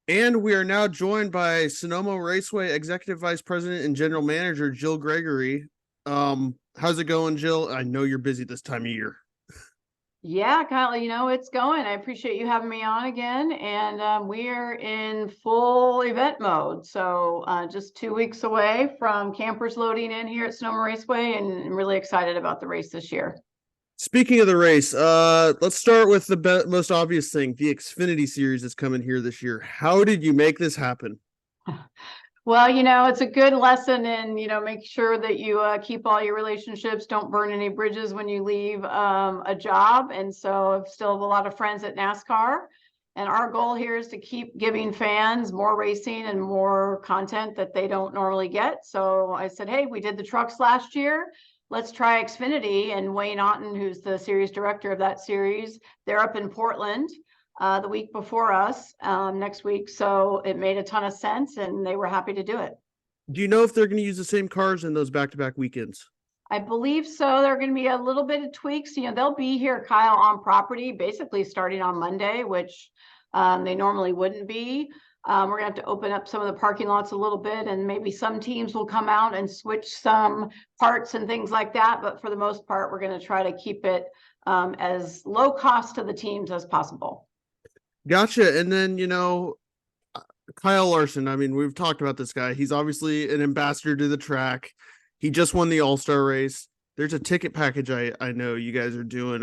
And we are now joined by Sonoma Raceway Executive Vice President and General Manager Jill Gregory. How's it going, Jill? I know you're busy this time of year. Yeah, Kyle, it's going. I appreciate you having me on again. And we are in full event mode. So just 2 weeks away from campers loading in here at Sonoma Raceway, and I'm really excited about the race this year. Speaking of the race, let's start with the most obvious thing. The Xfinity Series is coming here this year. How did you make this happen? Well, it's a good lesson in, make sure that you keep all your relationships, don't burn any bridges when you leave a job. And so I still have a lot of friends at NASCAR. And our goal here is to keep giving fans more racing and more content that they don't normally get. So I said, hey, we did the trucks last year. Let's try Xfinity. And Wayne Otten, who's the series director of that series, they're up in Portland the week before us next week. So it made a ton of sense and they were happy to do it. Do you know if they're going to use the same cars in those back-to-back weekends? I believe so. There are going to be a little bit of tweaks. They'll be here, Kyle, on property, basically starting on Monday, which they normally wouldn't be. We're going to have to open up some of the parking lots a little bit, and maybe some teams will come out and switch some parts and things like that. But for the most part, we're going to try to keep it as low cost to the teams as possible. Gotcha. And then, Kyle Larson, I mean, we've talked about this guy. He's obviously an ambassador to the track. He just won the All-Star race. There's a ticket package I know you guys are doing.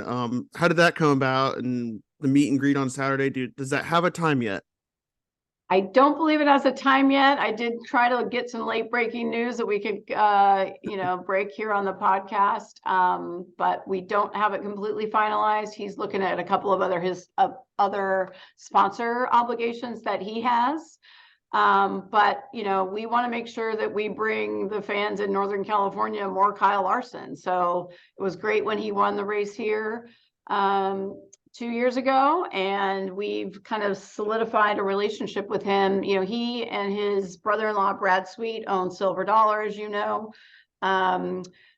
How did that come about? And the meet and greet on Saturday, does that have a time yet? I don't believe it has a time yet. I did try to get some late breaking news that we could, break here on the podcast, but we don't have it completely finalized. He's looking at a couple of other sponsor obligations that he has. But we want to make sure that we bring the fans in Northern California more Kyle Larson. So it was great when he won the race here 2 years ago, and we've kind of solidified a relationship with him. He and his brother-in-law Brad Sweet own Silver Dollar, as you know.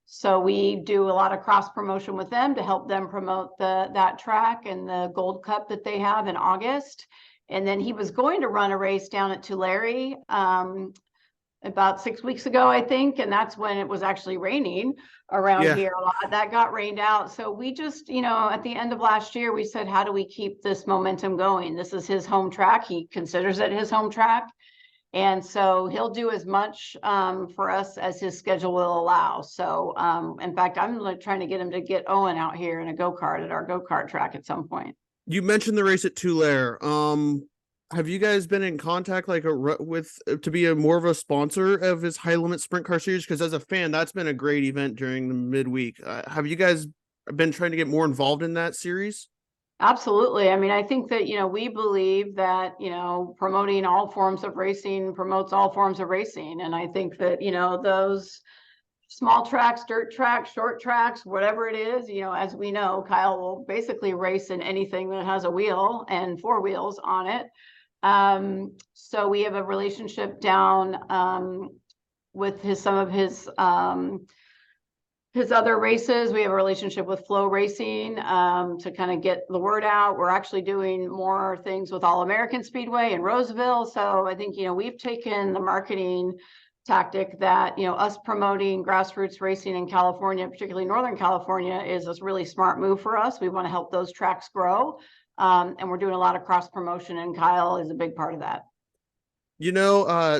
So we do a lot of cross promotion with them to help them promote that track and the Gold Cup that they have in August. And then he was going to run a race down at Tulare about 6 weeks ago, I think. And that's when it was actually raining around here a lot. That got rained out. So we just, at the end of last year, we said, how do we keep this momentum going? This is his home track. He considers it his home track. And so he'll do as much for us as his schedule will allow. So in fact, I'm trying to get him to get Owen out here in a go-kart at our go-kart track at some point. You mentioned the race at Tulare. Have you guys been in contact to be more of a sponsor of his high limit sprint car series? Because as a fan, that's been a great event during the midweek. Have you guys been trying to get more involved in that series? Absolutely. I mean, I think that, we believe that, promoting all forms of racing promotes all forms of racing. And I think that, those small tracks, dirt tracks, short tracks, whatever it is, as we know, Kyle will basically race in anything that has a wheel and four wheels on it. So we have a relationship down with some of his other races. We have a relationship with Flow Racing to kind of get the word out. We're actually doing more things with All American Speedway in Roseville. So I think, we've taken the marketing tactic that, us promoting grassroots racing in California, particularly Northern California, is a really smart move for us. We want to help those tracks grow. And we're doing a lot of cross promotion, and Kyle is a big part of that.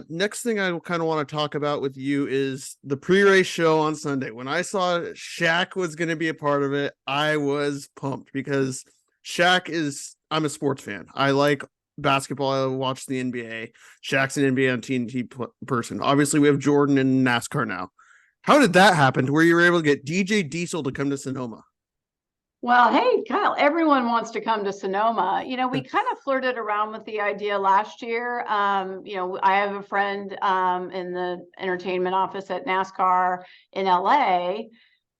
Next thing I kind of want to talk about with you is the pre-race show on Sunday. When I saw Shaq was going to be a part of it, I was pumped because I'm a sports fan. I like basketball. I watch the NBA. Shaq's an NBA on TNT person. Obviously, we have Jordan and NASCAR now. How did that happen to where you were able to get DJ Diesel to come to Sonoma? Well, hey, Kyle, everyone wants to come to Sonoma. We kind of flirted around with the idea last year. I have a friend in the entertainment office at NASCAR in LA.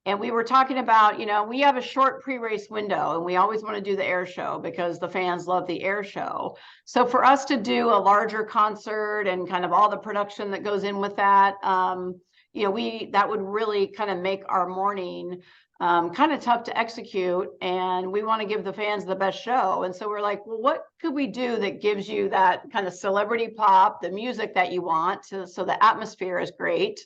And we were talking about, we have a short pre-race window and we always want to do the air show because the fans love the air show. So for us to do a larger concert and kind of all the production that goes in with that, that would really kind of make our morning kind of tough to execute, and we want to give the fans the best show. And so we're like, well, what could we do that gives you that kind of celebrity pop, the music that you want, so the atmosphere is great.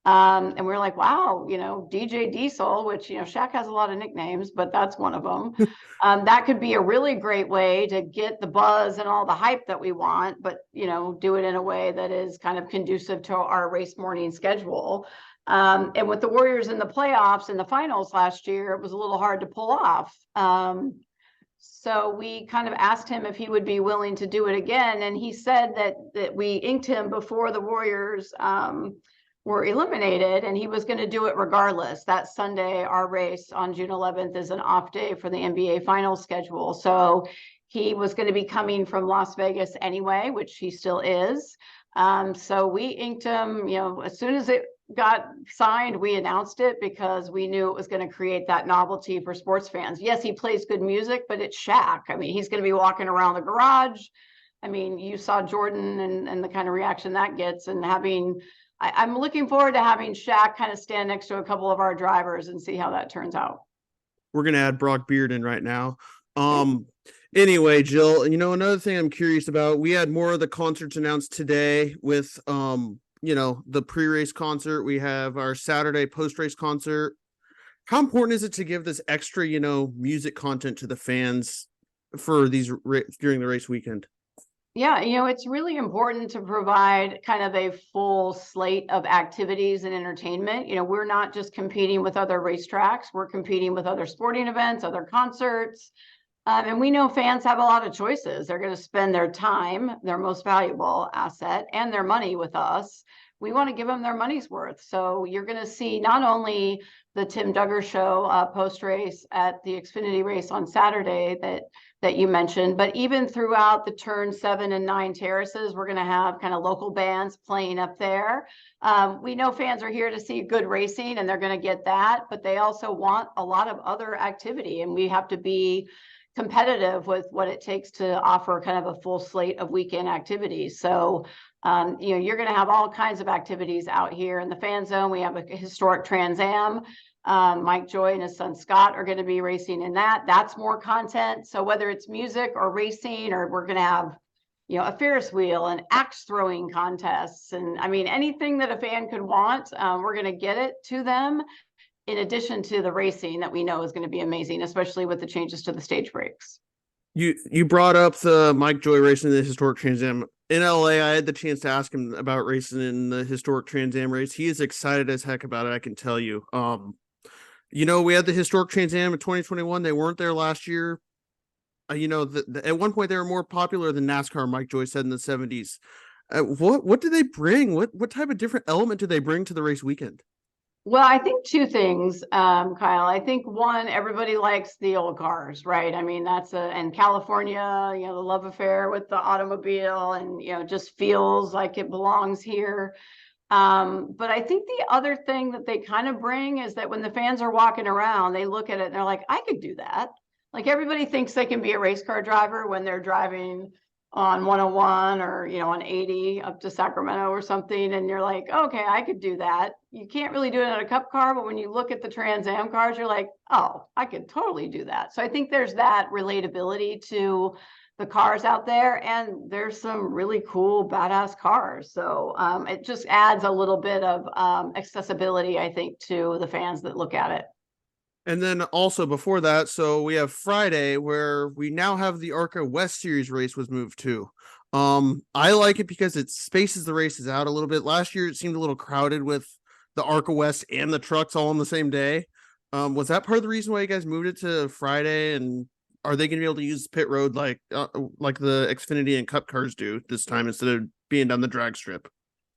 And we're like, wow, DJ Diesel, which, Shaq has a lot of nicknames, but that's one of them. That could be a really great way to get the buzz and all the hype that we want, but, do it in a way that is kind of conducive to our race morning schedule. And with the Warriors in the playoffs and the finals last year, it was a little hard to pull off. So we kind of asked him if he would be willing to do it again. And he said that we inked him before the Warriors were eliminated, and he was going to do it regardless. That Sunday, our race on June 11th is an off day for the NBA finals schedule. So he was going to be coming from Las Vegas anyway, which he still is. So we inked him, as soon as it got signed, we announced it because we knew it was going to create that novelty for sports fans. Yes, he plays good music, but it's Shaq. I mean, he's going to be walking around the garage. I mean, you saw Jordan and the kind of reaction that gets, and I'm looking forward to having Shaq kind of stand next to a couple of our drivers and see how that turns out. We're going to add Brock Beard in right now. Anyway, Jill, another thing I'm curious about, we had more of the concerts announced today with, the pre-race concert. We have our Saturday post-race concert. How important is it to give this extra, music content to the fans for these during the race weekend? Yeah, it's really important to provide kind of a full slate of activities and entertainment. We're not just competing with other racetracks, we're competing with other sporting events, other concerts. And we know fans have a lot of choices. They're going to spend their time, their most valuable asset, and their money with us. We want to give them their money's worth. So you're going to see not only the Tim Duggar show post-race at the Xfinity race on Saturday that you mentioned, but even throughout the turn 7 and 9 terraces, we're going to have kind of local bands playing up there. We know fans are here to see good racing, and they're going to get that, but they also want a lot of other activity, and we have to be competitive with what it takes to offer kind of a full slate of weekend activities. So, you're going to have all kinds of activities out here in the fan zone. We have a historic Trans Am. Mike Joy and his son Scott are going to be racing in that. That's more content. So whether it's music or racing, or we're going to have, a Ferris wheel and axe throwing contests, and I mean, anything that a fan could want, we're going to get it to them, in addition to the racing that we know is going to be amazing, especially with the changes to the stage breaks. You brought up the Mike Joy racing in the historic Trans Am. In LA, I had the chance to ask him about racing in the historic Trans Am race. He is excited as heck about it, I can tell you. We had the historic Trans Am in 2021. They weren't there last year. At one point they were more popular than NASCAR, Mike Joy said in the 70s. What do they bring? What type of different element do they bring to the race weekend? Well, I think two things, Kyle. I think one, everybody likes the old cars, right? I mean, and California, the love affair with the automobile, and, just feels like it belongs here. But I think the other thing that they kind of bring is that when the fans are walking around, they look at it and they're like, I could do that. Like, everybody thinks they can be a race car driver when they're driving on 101 or, on 80 up to Sacramento or something. And you're like, okay, I could do that. You can't really do it in a cup car, but when you look at the Trans Am cars, you're like, oh, I could totally do that. So I think there's that relatability to the cars out there, and there's some really cool, badass cars. So it just adds a little bit of accessibility, I think, to the fans that look at it. And then also before that, so we have Friday, where we now have the ARCA West Series race was moved to. I like it because it spaces the races out a little bit. Last year, it seemed a little crowded with the ARCA West and the trucks all on the same day. Was that part of the reason why you guys moved it to Friday? And are they going to be able to use pit road like the Xfinity and Cup cars do this time, instead of being down the drag strip?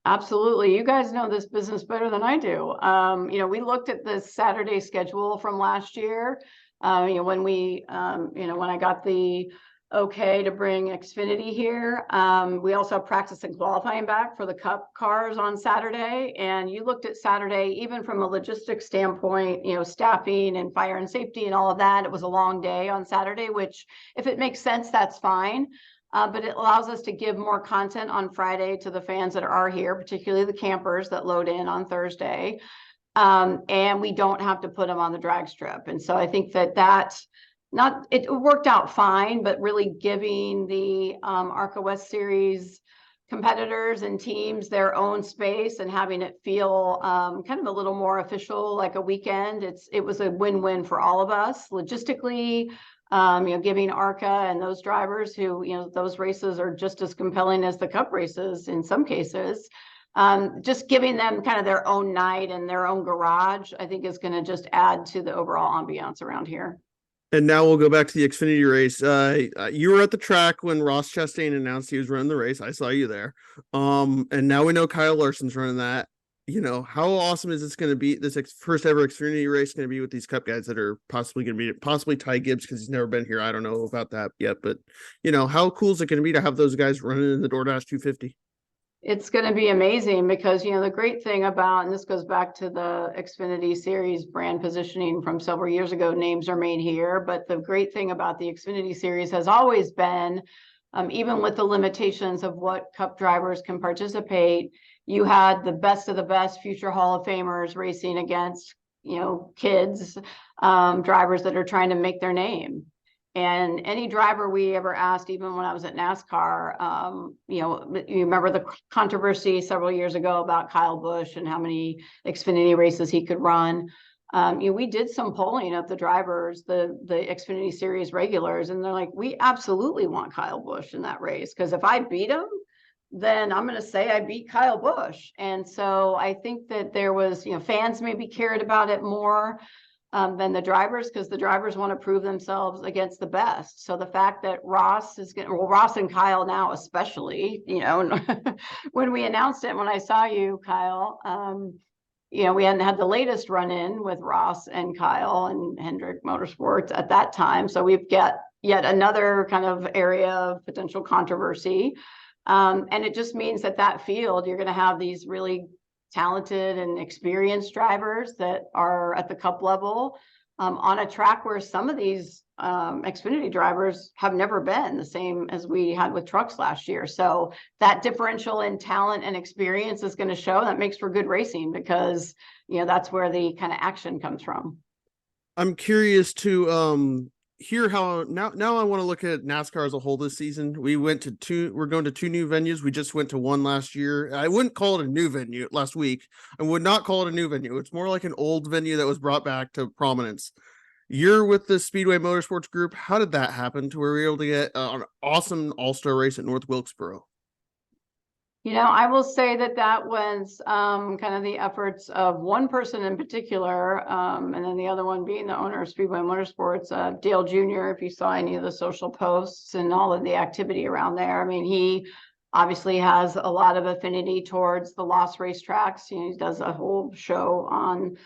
Absolutely. You guys know this business better than I do. We looked at the Saturday schedule from last year. When I got the okay to bring Xfinity here, we also have practice and qualifying back for the Cup cars on Saturday. And you looked at Saturday, even from a logistics standpoint, staffing and fire and safety and all of that. It was a long day on Saturday, which, if it makes sense, that's fine. But it allows us to give more content on Friday to the fans that are here, particularly the campers that load in on Thursday. And we don't have to put them on the drag strip. And so I think it worked out fine, but really giving the ARCA West Series competitors and teams their own space and having it feel kind of a little more official, like a weekend. It was a win-win for all of us logistically. Giving ARCA and those drivers who, those races are just as compelling as the Cup races in some cases. Just giving them kind of their own night and their own garage, I think is going to just add to the overall ambiance around here. And now we'll go back to the Xfinity race. You were at the track when Ross Chastain announced he was running the race. I saw you there. And now we know Kyle Larson's running that. How awesome is this going to be? This first ever Xfinity race going to be with these Cup guys that are possibly going to be possibly Ty Gibbs because he's never been here. I don't know about that yet, but how cool is it going to be to have those guys running in the DoorDash 250? It's going to be amazing because, the great thing about, and this goes back to the Xfinity Series brand positioning from several years ago, names are made here. But the great thing about the Xfinity Series has always been, even with the limitations of what Cup drivers can participate, you had the best of the best future Hall of Famers racing against, kids, drivers that are trying to make their name. And any driver we ever asked, even when I was at NASCAR, you remember the controversy several years ago about Kyle Busch and how many Xfinity races he could run. We did some polling of the drivers, the Xfinity Series regulars, and they're like, we absolutely want Kyle Busch in that race, because if I beat him, then I'm going to say I beat Kyle Busch. And so I think that there was, fans maybe cared about it more than the drivers, because the drivers want to prove themselves against the best. So the fact that Ross and Kyle now, especially, when we announced it, when I saw you, Kyle, we hadn't had the latest run in with Ross and Kyle and Hendrick Motorsports at that time. So we've got yet another kind of area of potential controversy. And it just means that field, you're going to have these really talented and experienced drivers that are at the Cup level on a track where some of these Xfinity drivers have never been, the same as we had with trucks last year. So that differential in talent and experience is going to show. That makes for good racing, because that's where the kind of action comes from. I'm curious to hear how now I want to look at NASCAR as a whole this season. We're going to two new venues. We just went to one last year. I wouldn't call it a new venue last week. I would not call it a new venue. It's more like an old venue that was brought back to prominence. You're with the Speedway Motorsports Group. How did that happen to where we were able to get an awesome all-star race at North Wilkesboro? I will say that was kind of the efforts of one person in particular, and then the other one being the owner of Speedway Motorsports, Dale Jr., if you saw any of the social posts and all of the activity around there. I mean, he obviously has a lot of affinity towards the Lost racetracks. He does a whole show on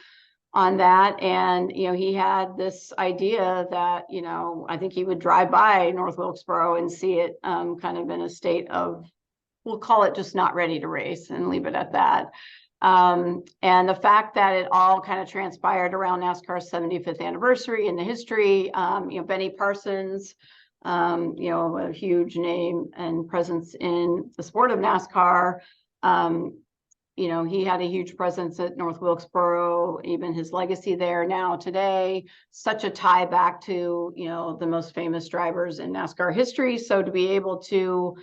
that. And, he had this idea that, I think he would drive by North Wilkesboro and see it kind of in a state of, we'll call it just not ready to race and leave it at that. And the fact that it all kind of transpired around NASCAR's 75th anniversary in the history, Benny Parsons, a huge name and presence in the sport of NASCAR. He had a huge presence at North Wilkesboro, even his legacy there now today, such a tie back to, the most famous drivers in NASCAR history. So to be able to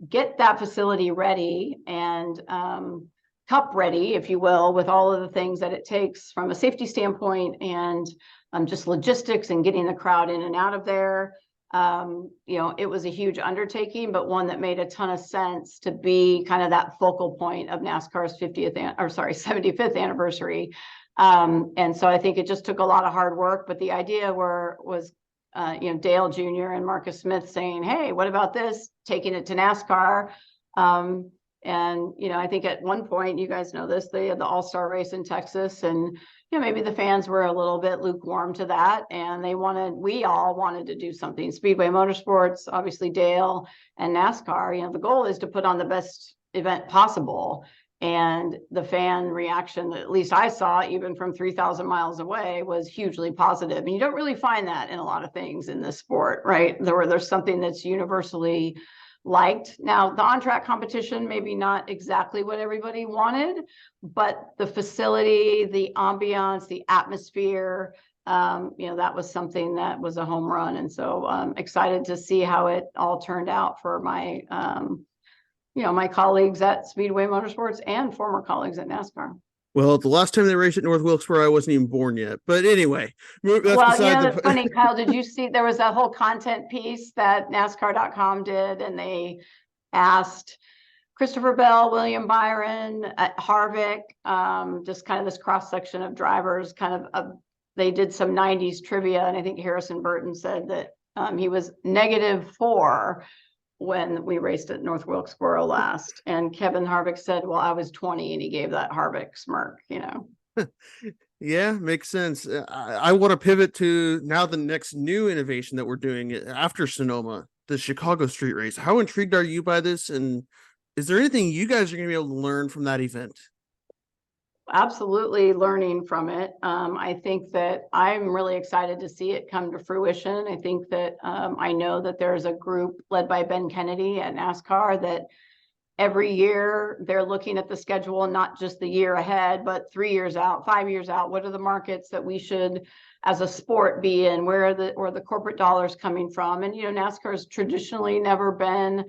get that facility ready and Cup ready, if you will, with all of the things that it takes from a safety standpoint and just logistics and getting the crowd in and out of there. It was a huge undertaking, but one that made a ton of sense to be kind of that focal point of NASCAR's 75th anniversary. And so I think it just took a lot of hard work, but the idea was Dale Jr. and Marcus Smith saying, hey, what about this? Taking it to NASCAR. I think at one point, you guys know this, they had the All-Star race in Texas, and maybe the fans were a little bit lukewarm to that, and we all wanted to do something. Speedway Motorsports, obviously Dale, and NASCAR, the goal is to put on the best event possible. And the fan reaction that at least I saw, even from 3,000 miles away, was hugely positive. And you don't really find that in a lot of things in this sport, right? There's something that's universally liked. Now, the on-track competition, maybe not exactly what everybody wanted, but the facility, the ambiance, the atmosphere, that was something that was a home run. And so I'm excited to see how it all turned out for my, my colleagues at Speedway Motorsports and former colleagues at NASCAR. Well, the last time they raced at North Wilkesboro, I wasn't even born yet. But anyway, that's funny, Kyle. Did you see there was that whole content piece that NASCAR.com did, and they asked Christopher Bell, William Byron, Harvick, just kind of this cross section of drivers. They did some '90s trivia, and I think Harrison Burton said that he was -4 when we raced at North Wilkesboro last. And Kevin Harvick said, well, I was 20, and he gave that Harvick smirk, Yeah, makes sense. I want to pivot to now the next new innovation that we're doing after Sonoma, the Chicago Street Race. How intrigued are you by this? And is there anything you guys are going to be able to learn from that event? Absolutely learning from it. I think that I'm really excited to see it come to fruition. I think that I know that there's a group led by Ben Kennedy at NASCAR that every year they're looking at the schedule, not just the year ahead, but 3 years out, 5 years out. What are the markets that we should, as a sport, be in? Where are the corporate dollars coming from? And, NASCAR has traditionally never been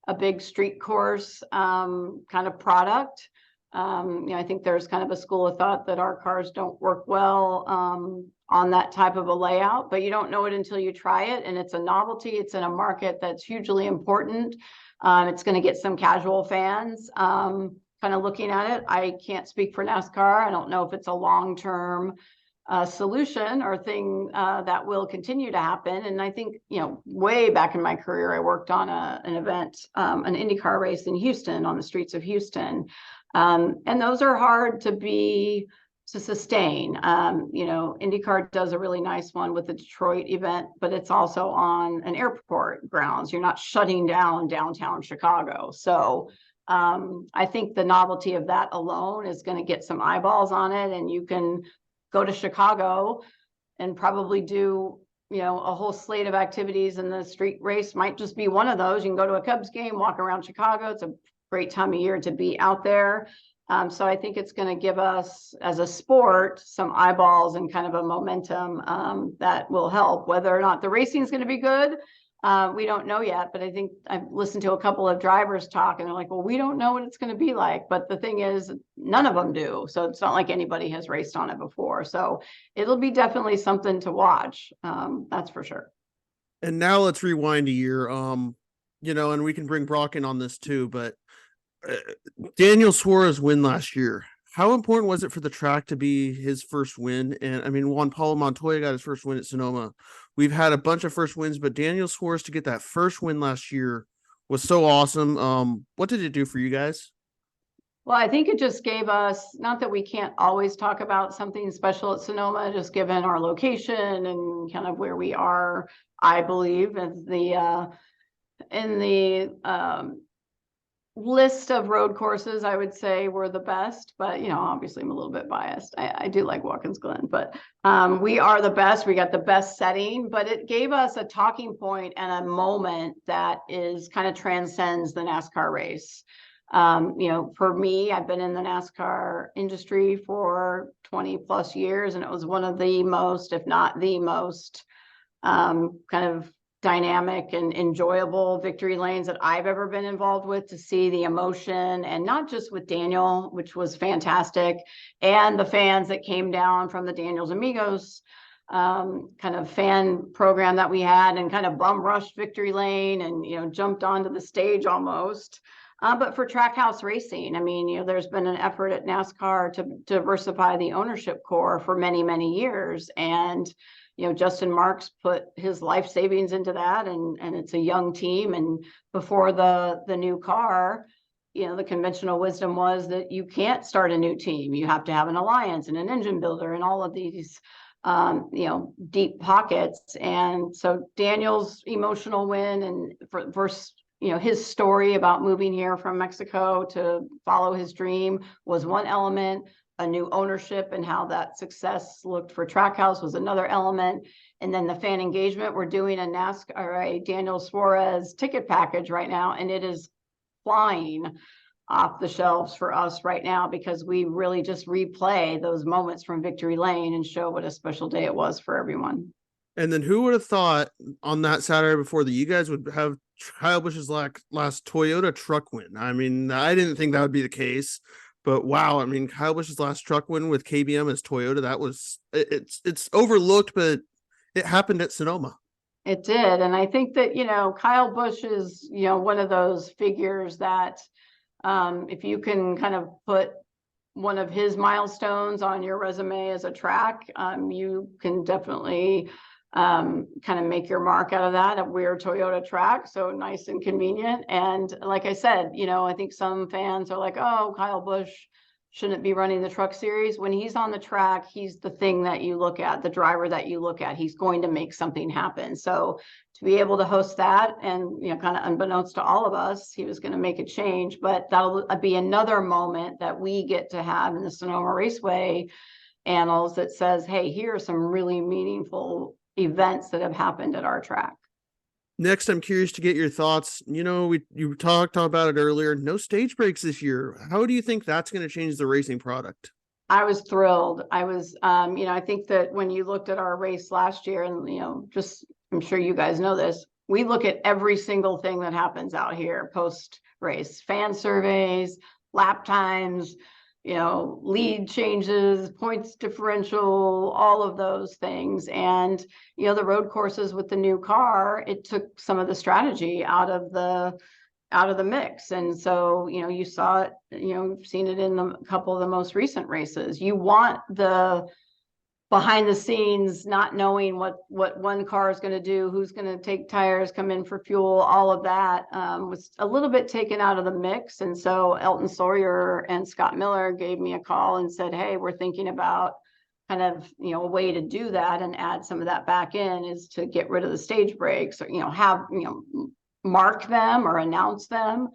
a big street course kind of product. I think there's kind of a school of thought that our cars don't work well on that type of a layout, but you don't know it until you try it. And it's a novelty. It's in a market that's hugely important. It's going to get some casual fans kind of looking at it. I can't speak for NASCAR. I don't know if it's a long-term solution or thing that will continue to happen. And I think, way back in my career, I worked on an event, an IndyCar race in Houston, on the streets of Houston. And those are hard to sustain. IndyCar does a really nice one with the Detroit event, but it's also on an airport grounds. You're not shutting down downtown Chicago. So I think the novelty of that alone is going to get some eyeballs on it. And you can go to Chicago and probably do, a whole slate of activities, and the street race might just be one of those. You can go to a Cubs game, walk around Chicago. It's a great time of year to be out there. So I think it's going to give us, as a sport, some eyeballs and kind of a momentum that will help. Whether or not the racing is going to be good, we don't know yet. But I think I've listened to a couple of drivers talk, and they're like, well, we don't know what it's going to be like. But the thing is, none of them do. So it's not like anybody has raced on it before. So it'll be definitely something to watch. That's for sure. And now let's rewind a year, and we can bring Brock in on this too, but Daniel Suarez win last year. How important was it for the track to be his first win? And I mean, Juan Pablo Montoya got his first win at Sonoma. We've had a bunch of first wins, but Daniel Suarez to get that first win last year was so awesome. What did it do for you guys? Well, I think it just gave us, not that we can't always talk about something special at Sonoma, just given our location and kind of where we are, I believe, as in the list of road courses, I would say we're the best, but obviously I'm a little bit biased. I do like Watkins Glen, but we are the best. We got the best setting, but it gave us a talking point and a moment that is kind of transcends the NASCAR race. For me, I've been in the NASCAR industry for 20 plus years, and it was one of the most, if not the most, kind of dynamic and enjoyable victory lanes that I've ever been involved with, to see the emotion, and not just with Daniel, which was fantastic, and the fans that came down from the Daniels Amigos kind of fan program that we had, and kind of bum rushed victory lane and, jumped onto the stage almost. But for Trackhouse Racing, I mean, there's been an effort at NASCAR to diversify the ownership core for many, many years. And Justin Marks put his life savings into that, and it's a young team. And before the new car, the conventional wisdom was that you can't start a new team. You have to have an alliance and an engine builder and all of these, deep pockets. And so Daniel's emotional win, and versus his story about moving here from Mexico to follow his dream, was one element. A new ownership and how that success looked for Trackhouse was another element. And then the fan engagement, we're doing a NASCAR or a Daniel Suarez ticket package right now, and it is flying off the shelves for us right now because we really just replay those moments from Victory Lane and show what a special day it was for everyone. And then who would have thought on that Saturday before that you guys would have Kyle Busch's last Toyota truck win? I mean, I didn't think that would be the case, but wow, I mean, Kyle Busch's last truck win with KBM as Toyota, that was it's overlooked, but it happened at Sonoma. It did. And I think that, Kyle Busch is, one of those figures that if you can kind of put one of his milestones on your resume as a track, you can definitely kind of make your mark out of that. We're Toyota track, so nice and convenient. And like I said, I think some fans are like, oh, Kyle Busch shouldn't be running the truck series. When he's on the track, he's the thing that you look at, the driver that you look at. He's going to make something happen. So to be able to host that, and kind of unbeknownst to all of us, he was going to make a change, but that'll be another moment that we get to have in the Sonoma Raceway annals that says, hey, here are some really meaningful events that have happened at our track. Next, I'm curious to get your thoughts. You talked about it earlier. No stage breaks this year. How do you think that's going to change the racing product? I was thrilled. I was, I think that when you looked at our race last year, and I'm sure you guys know this, we look at every single thing that happens out here post race: fan surveys, lap times, lead changes, points differential, all of those things. And, the road courses with the new car, it took some of the strategy out of the mix. And so, you saw it, you've seen it in a couple of the most recent races. You want the behind the scenes, not knowing what one car is going to do, who's going to take tires, come in for fuel, all of that was a little bit taken out of the mix. And so Elton Sawyer and Scott Miller gave me a call and said, hey, we're thinking about kind of, a way to do that and add some of that back in is to get rid of the stage breaks, or, have, mark them or announce them,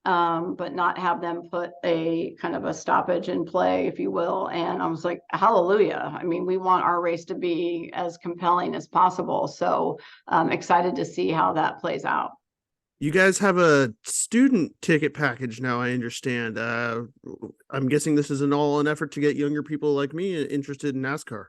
but not have them put a kind of a stoppage in play, if you will. And I was like, hallelujah. I mean, we want our race to be as compelling as possible. So I'm excited to see how that plays out. You guys have a student ticket package now, I understand. I'm guessing this is an effort to get younger people like me interested in NASCAR.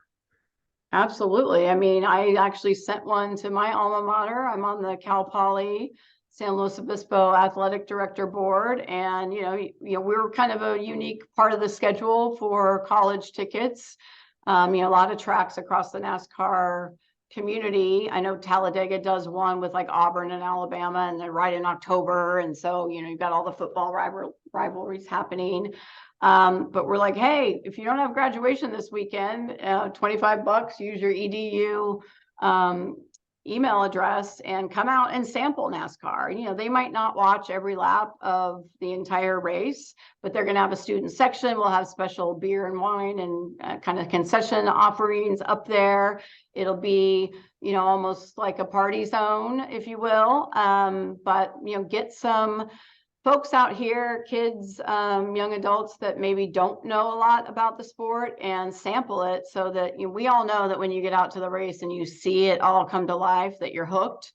Absolutely. I mean, I actually sent one to my alma mater. I'm on the Cal Poly San Luis Obispo Athletic Director Board, and we're kind of a unique part of the schedule for college tickets. A lot of tracks across the NASCAR community. I know Talladega does one with like Auburn and Alabama, and they're right in October, and so you've got all the football rivalries happening. But we're like, hey, if you don't have graduation this weekend, $25, use your EDU email address and come out and sample NASCAR. They might not watch every lap of the entire race, but they're going to have a student section. We'll have special beer and wine and kind of concession offerings up there. It'll be, almost like a party zone, if you will. But, get some folks out here, kids, young adults that maybe don't know a lot about the sport, and sample it so that we all know that when you get out to the race and you see it all come to life, that you're hooked.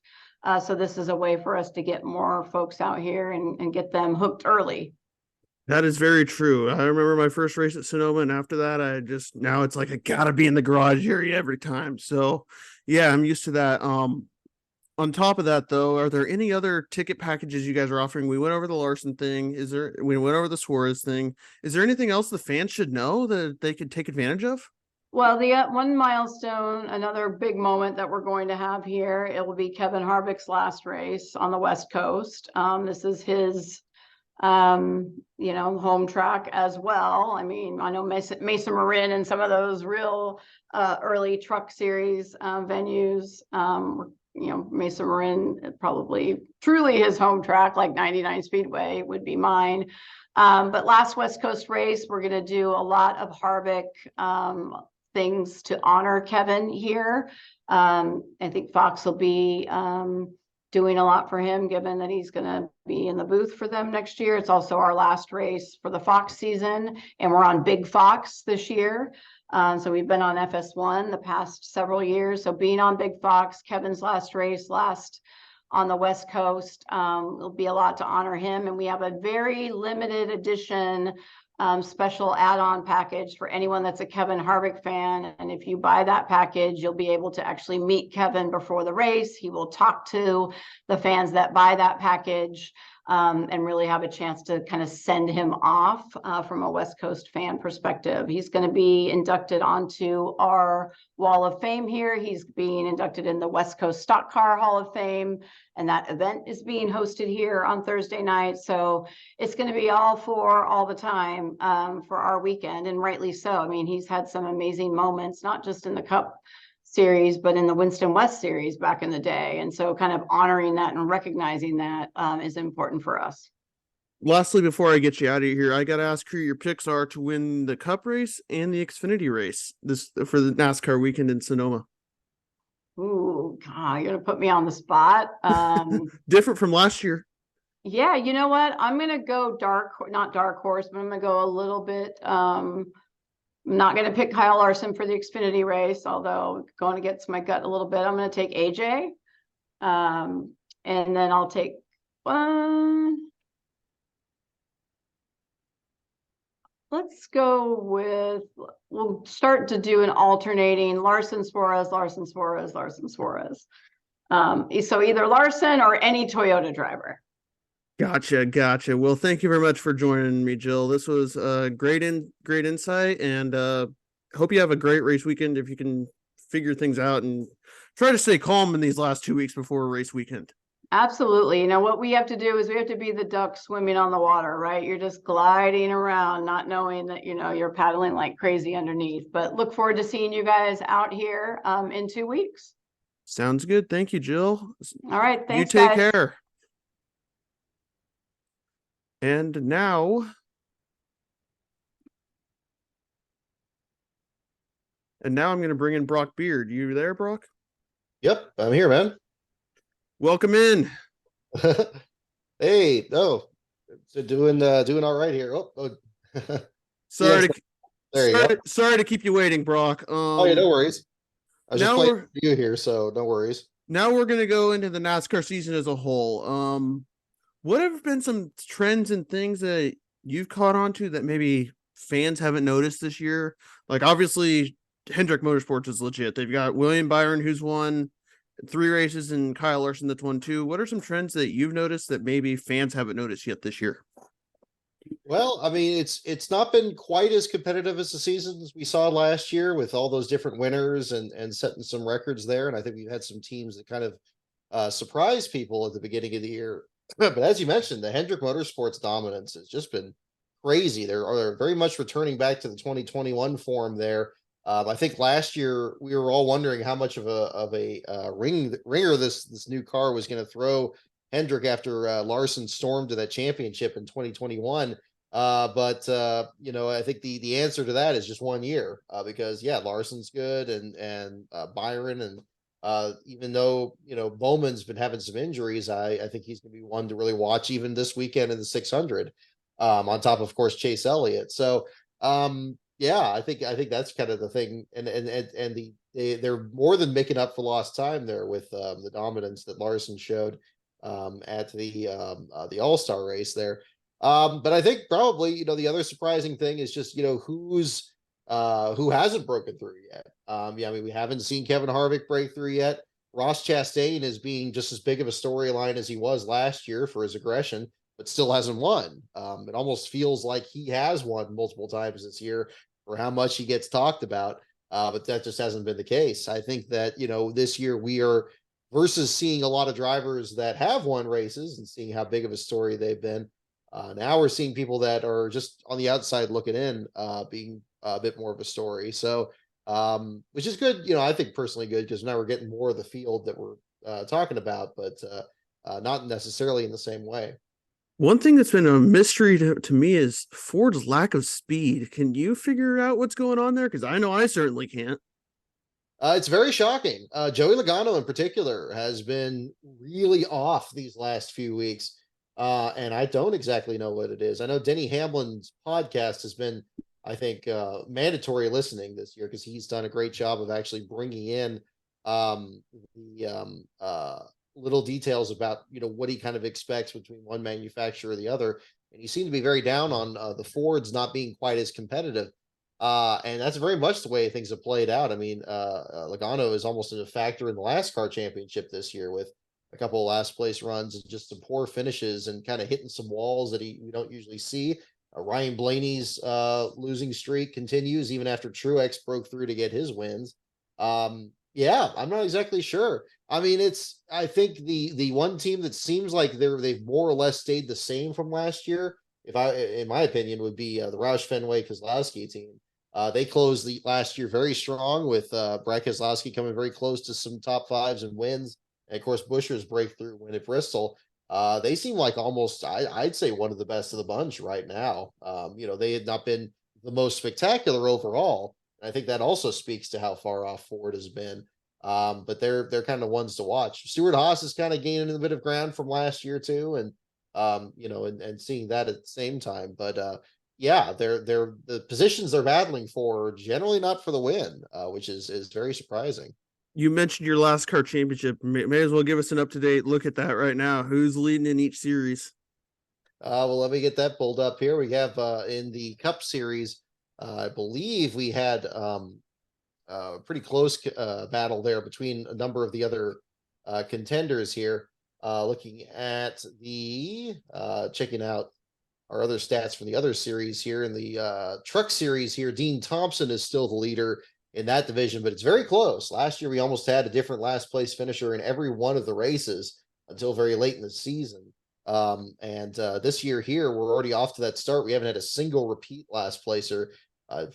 So this is a way for us to get more folks out here and get them hooked early. That is very true. I remember my first race at Sonoma, and after that, now it's like I gotta be in the garage area every time. So yeah, I'm used to that. On top of that, though, are there any other ticket packages you guys are offering? We went over the Larson thing. We went over the Suarez thing. Is there anything else the fans should know that they could take advantage of? Well, the one milestone, another big moment that we're going to have here, it will be Kevin Harvick's last race on the West Coast. This is his, home track as well. I mean, I know Mesa Marin and some of those real early truck series venues. Mesa Marin, probably truly his home track, like 99 Speedway would be mine. But last West Coast race, we're going to do a lot of Harvick things to honor Kevin here. I think Fox will be doing a lot for him, given that he's going to be in the booth for them next year. It's also our last race for the Fox season, and we're on Big Fox this year. So we've been on FS1 the past several years. So being on Big Fox, Kevin's last race, last on the West Coast, it'll be a lot to honor him. And we have a very limited edition special add-on package for anyone that's a Kevin Harvick fan. And if you buy that package, you'll be able to actually meet Kevin before the race. He will talk to the fans that buy that package, and really have a chance to kind of send him off from a West Coast fan perspective. He's going to be inducted onto our Wall of Fame here. He's being inducted in the West Coast Stock Car Hall of Fame, and that event is being hosted here on Thursday night. So it's going to be all for all the time for our weekend, and rightly so. I mean, he's had some amazing moments, not just in the Cup Series, but in the Winston West Series back in the day. And so kind of honoring that and recognizing that is important for us. Lastly, before I get you out of here, I got to ask who your picks are to win the Cup race and the Xfinity race this for the NASCAR weekend in Sonoma. Ooh, God, you're going to put me on the spot. Different from last year. Yeah, you know what? I'm going to go not dark horse, but I'm going to go a little bit. I'm not going to pick Kyle Larson for the Xfinity race, although going against my gut a little bit. I'm going to take AJ. And then I'll take let's go with, we'll start to do an alternating Larson Suarez, Larson Suarez, Larson Suarez. So either Larson or any Toyota driver. Gotcha. Well, thank you very much for joining me, Jill. This was great insight, and hope you have a great race weekend. If you can figure things out and try to stay calm in these last 2 weeks before a race weekend. Absolutely. You know, what we have to do is we have to be the duck swimming on the water, right? You're just gliding around, not knowing that, you know, you're paddling like crazy underneath. But look forward to seeing you guys out here in 2 weeks. Sounds good. Thank you, Jill. All right. Thanks, you take guys. care. And now I'm going to bring in Brock Beard. You there, Brock? Yep, I'm here, man. Welcome in. Hey, so doing all right here. Sorry There sorry to keep you waiting, Brock. Oh, yeah, no worries. I was just now playing for you here, so no worries. Now we're going to go into the NASCAR season as a whole. What have been some trends and things that you've caught on to that maybe fans haven't noticed this year? Like, obviously, Hendrick Motorsports is legit. They've got William Byron, who's won 3 races, and Kyle Larson that's won 2. What are some trends that you've noticed that maybe fans haven't noticed yet this year? Well, I mean, it's not been quite as competitive as the seasons we saw last year with all those different winners and setting some records there. And I think we've had some teams that kind of surprised people at the beginning of the year. But as you mentioned, the Hendrick Motorsports dominance has just been crazy. They're very much returning back to the 2021 form there. I think last year we were all wondering how much of a ringer this new car was going to throw Hendrick after Larson stormed to that championship in 2021. But you know, I think the answer to that is just 1 year, because Larson's good and Byron, and even though, you know, Bowman's been having some injuries, I think he's going to be one to really watch even this weekend in the 600, on top of course, Chase Elliott. So, I think that's kind of the thing. And they're more than making up for lost time there with the dominance that Larson showed at the All-Star race there. But I think probably, you know, the other surprising thing is just, you know, who hasn't broken through yet. I mean, we haven't seen Kevin Harvick break through yet. Ross Chastain is being just as big of a storyline as he was last year for his aggression, but still hasn't won. It almost feels like he has won multiple times this year for how much he gets talked about. But that just hasn't been the case. I think that, you know, this year we are, versus seeing a lot of drivers that have won races and seeing how big of a story they've been. Now we're seeing people that are just on the outside looking in, being a bit more of a story. So, which is good, you know, I think personally good, because now we're getting more of the field that we're talking about, but not necessarily in the same way. One thing that's been a mystery to me is Ford's lack of speed. Can you figure out what's going on there? Because I know I certainly can't. It's very shocking. Joey Logano in particular has been really off these last few weeks. And I don't exactly know what it is. I know Denny Hamlin's podcast has been, I think, mandatory listening this year because he's done a great job of actually bringing in um, the little details about, what he kind of expects between one manufacturer or the other. And he seemed to be very down on the Fords not being quite as competitive. And that's very much the way things have played out. I mean, Logano is almost a factor in the NASCAR championship this year with a couple of last place runs and just some poor finishes and kind of hitting some walls that we don't usually see. Ryan Blaney's losing streak continues even after Truex broke through to get his wins. Yeah, I'm not exactly sure. I mean, I think the one team that seems like they've more or less stayed the same from last year, in my opinion, would be the Roush Fenway Keselowski team. They closed the last year very strong with Brad Keselowski coming very close to some top fives and wins. And of course, Buescher's breakthrough win at Bristol. They seem like almost, I'd say, one of the best of the bunch right now. They had not been the most spectacular overall. And I think that also speaks to how far off Ford has been. But they're kind of ones to watch. Stewart Haas is kind of gaining a bit of ground from last year too, and and seeing that at the same time. But yeah, they're the positions they're battling for are generally not for the win, which is very surprising. You mentioned your last car championship. May as well give us an up-to-date look at that right now. Who's leading in each series? Well, let me get that pulled up here. We have in the Cup Series, I believe we had a pretty close battle there between a number of the other contenders here. Looking at the checking out our other stats from the other series here in the Truck Series here, Dean Thompson is still the leader in that division, but it's very close. Last year, we almost had a different last place finisher in every one of the races until very late in the season. And this year here, we're already off to that start. We haven't had a single repeat last placer.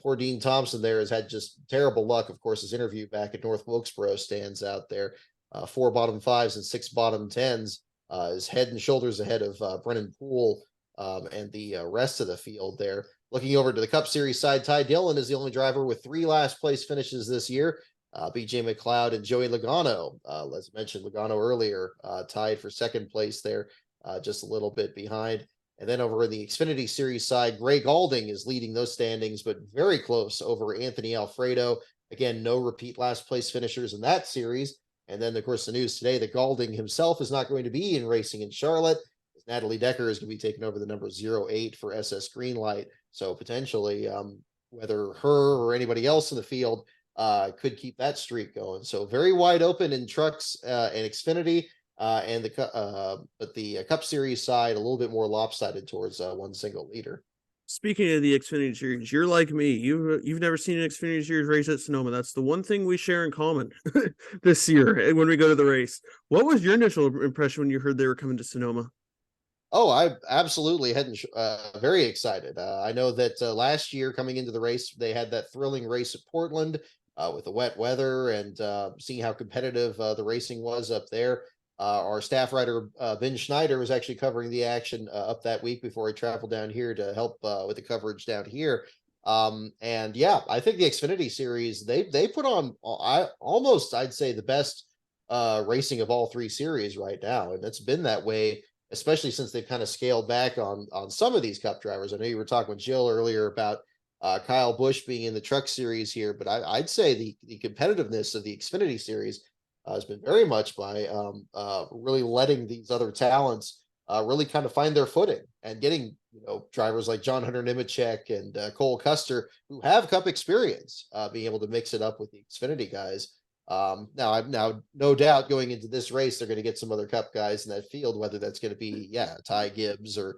Poor Dean Thompson there has had just terrible luck. Of course, his interview back at North Wilkesboro stands out there. 4 bottom fives and 6 bottom tens is head and shoulders ahead of Brennan Poole and the rest of the field there. Looking over to the Cup Series side, Ty Dillon is the only driver with 3 last place finishes this year. BJ McLeod and Joey Logano, as mentioned, Logano earlier, tied for second place there, just a little bit behind. And then over in the Xfinity Series side, Greg Alding is leading those standings, but very close over Anthony Alfredo. Again, no repeat last place finishers in that series. And then, of course, the news today that Galding himself is not going to be in racing in Charlotte. Natalie Decker is going to be taking over the number 08 for SS Greenlight. So potentially, whether her or anybody else in the field could keep that streak going. So very wide open in trucks and Xfinity, but the Cup Series side a little bit more lopsided towards one single leader. Speaking of the Xfinity Series, you're like me. You've never seen an Xfinity Series race at Sonoma. That's the one thing we share in common this year when we go to the race. What was your initial impression when you heard they were coming to Sonoma? Oh, I absolutely hadn't. Very excited. I know that last year coming into the race, they had that thrilling race at Portland with the wet weather and seeing how competitive the racing was up there. Our staff writer, Ben Schneider, was actually covering the action up that week before he traveled down here to help with the coverage down here. And yeah, I think the Xfinity Series, they put on I'd say the best racing of all 3 series right now. And it's been that way, especially since they've kind of scaled back on some of these Cup drivers. I know you were talking with Jill earlier about Kyle Busch being in the Truck Series here, but I'd say the competitiveness of the Xfinity Series has been very much by really letting these other talents really kind of find their footing and getting drivers like John Hunter Nemechek and Cole Custer who have Cup experience, being able to mix it up with the Xfinity guys. Now, no doubt going into this race, they're going to get some other Cup guys in that field, whether that's going to be, Ty Gibbs or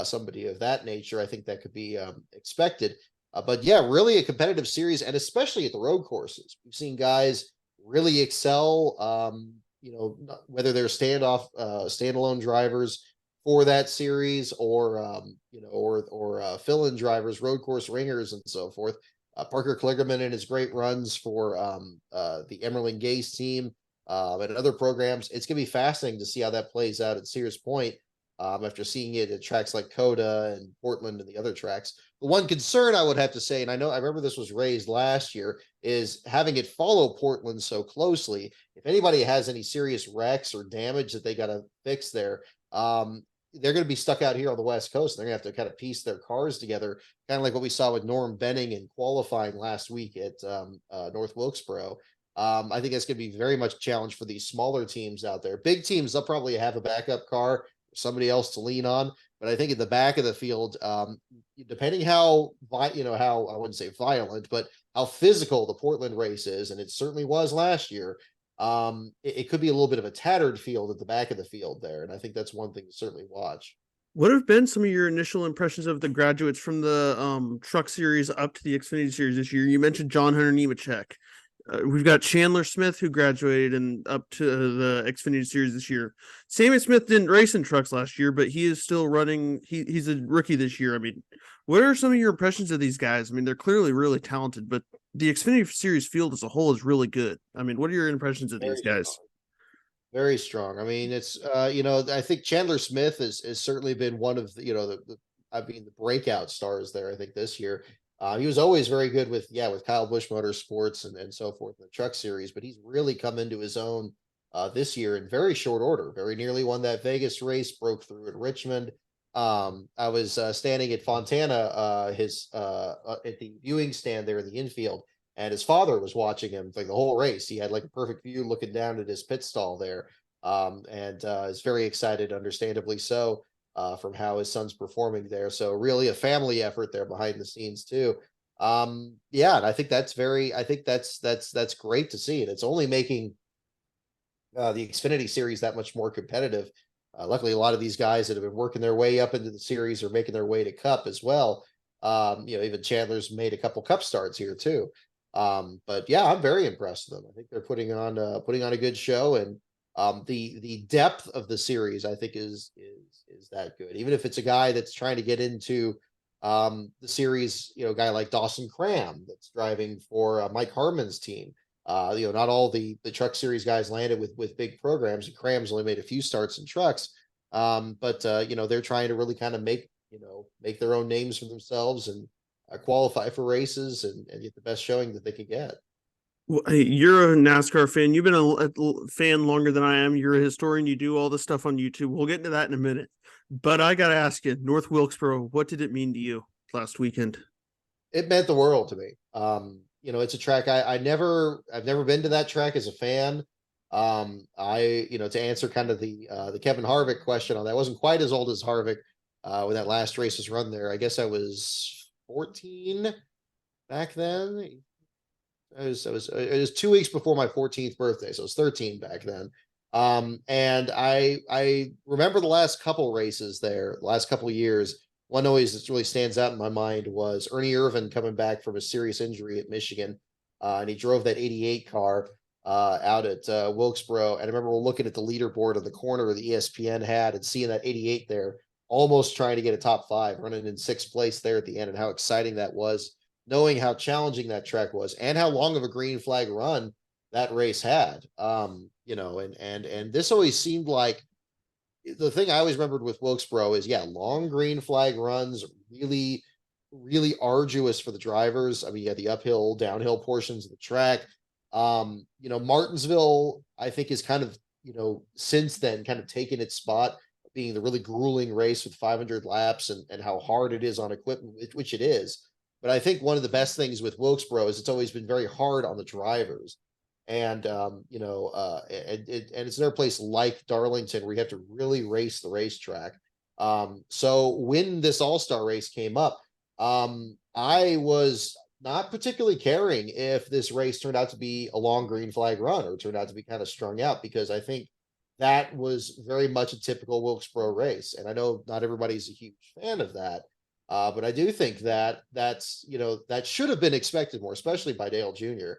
somebody of that nature. I think that could be expected. But yeah, really a competitive series, and especially at the road courses. We've seen guys really excel, whether they're standalone drivers for that series or fill-in drivers, road course ringers and so forth. Parker Kligerman and his great runs for the Emerling Gaze team and other programs. It's going to be fascinating to see how that plays out at Sears Point. after seeing it at tracks like Coda and Portland and the other tracks. The one concern I would have to say, and I remember this was raised last year, is having it follow Portland so closely. If anybody has any serious wrecks or damage that they got to fix there, they're going to be stuck out here on the West Coast. They're going to have to kind of piece their cars together, kind of like what we saw with Norm Benning in qualifying last week at North Wilkesboro. I think that's going to be very much a challenge for these smaller teams out there. Big teams, they'll probably have a backup car, somebody else to lean on. But I think at the back of the field, depending how how I wouldn't say violent, but how physical the Portland race is, and it certainly was last year, it could be a little bit of a tattered field at the back of the field there. And I think that's one thing to certainly watch. What have been some of your initial impressions of the graduates from the truck series up to the Xfinity series this year? You mentioned John Hunter Nemechek. We've got Chandler Smith, who graduated and up to the Xfinity series this year. Sammy Smith didn't race in trucks last year, but he is still running. He's a rookie this year. I mean, what are some of your impressions of these guys? I mean, they're clearly really talented, but the Xfinity series field as a whole is really good. I mean, what are your impressions of these guys? Strong. Very strong. I mean, it's I think Chandler Smith has certainly been one of the breakout stars there. I think this year. He was always very good with Kyle Busch Motorsports and so forth in the truck series, but he's really come into his own this year in very short order. Very nearly won that Vegas race, broke through at Richmond. I was standing at Fontana, at the viewing stand there in the infield, and his father was watching him like the whole race. He had like a perfect view looking down at his pit stall there, and is very excited, understandably so, from how his son's performing there. So really a family effort there behind the scenes too. And I think that's great to see. And it's only making the Xfinity series that much more competitive. Luckily, a lot of these guys that have been working their way up into the series are making their way to Cup as well. Even Chandler's made a couple Cup starts here too. But yeah, I'm very impressed with them. I think they're putting on a good show, and the depth of the series I think is that good. Even if it's a guy that's trying to get into the series, a guy like Dawson Cram that's driving for Mike Harmon's team. Not all the truck series guys landed with big programs, and Cram's only made a few starts in trucks. But they're trying to really kind of make their own names for themselves and qualify for races and get the best showing that they could get. Well, hey, you're a NASCAR fan. You've been a fan longer than I am. You're a historian. You do all this stuff on YouTube. We'll get into that in a minute. But I got to ask you, North Wilkesboro, what did it mean to you last weekend? It meant the world to me. It's a track I've never been to that track as a fan. To answer kind of the Kevin Harvick question on that, I wasn't quite as old as Harvick when that last race was run there. I guess I was 14 back then. It was 2 weeks before my 14th birthday, so I was 13 back then. And I remember the last couple races there, the last couple of years. One always that really stands out in my mind was Ernie Irvin coming back from a serious injury at Michigan, and he drove that 88 car out at Wilkesboro. And I remember looking at the leaderboard on the corner the ESPN had and seeing that 88 there, almost trying to get a top 5, running in 6th place there at the end, and how exciting that was, knowing how challenging that track was and how long of a green flag run that race had. And this always seemed like the thing I always remembered with Wilkesboro is, long green flag runs, really, really arduous for the drivers. I mean, you had the uphill, downhill portions of the track. Martinsville, I think, is kind of, since then kind of taken its spot being the really grueling race with 500 laps and how hard it is on equipment, which it is. But I think one of the best things with Wilkesboro is it's always been very hard on the drivers. And, and it's another place like Darlington where you have to really race the racetrack. So when this all-star race came up, I was not particularly caring if this race turned out to be a long green flag run or turned out to be kind of strung out, because I think that was very much a typical Wilkesboro race. And I know not everybody's a huge fan of that. But I do think that that should have been expected more, especially by Dale Jr.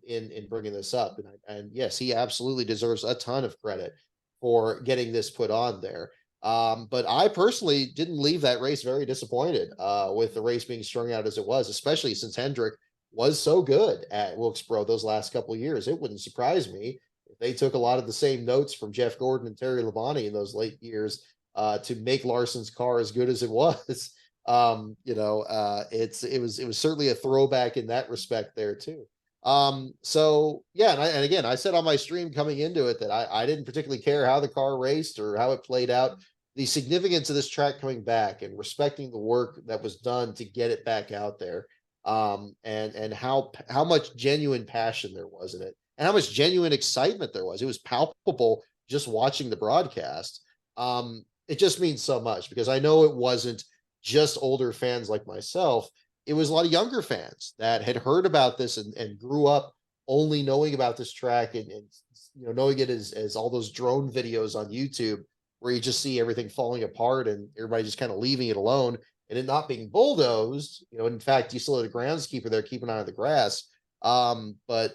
In bringing this up. And yes, he absolutely deserves a ton of credit for getting this put on there. But I personally didn't leave that race very disappointed with the race being strung out as it was, especially since Hendrick was so good at Wilkesboro those last couple of years. It wouldn't surprise me if they took a lot of the same notes from Jeff Gordon and Terry Labonte in those late years to make Larson's car as good as it was. It was certainly a throwback in that respect there too. So yeah, and again, I said on my stream coming into it that I didn't particularly care how the car raced or how it played out. The significance of this track coming back and respecting the work that was done to get it back out there, and how much genuine passion there was in it, and how much genuine excitement there was. It was palpable just watching the broadcast. It just means so much, because I know it wasn't just older fans like myself. It was a lot of younger fans that had heard about this and grew up only knowing about this track, and knowing it as all those drone videos on YouTube where you just see everything falling apart and everybody just kind of leaving it alone and it not being bulldozed. In fact, you still had a groundskeeper there keeping an eye on the grass. But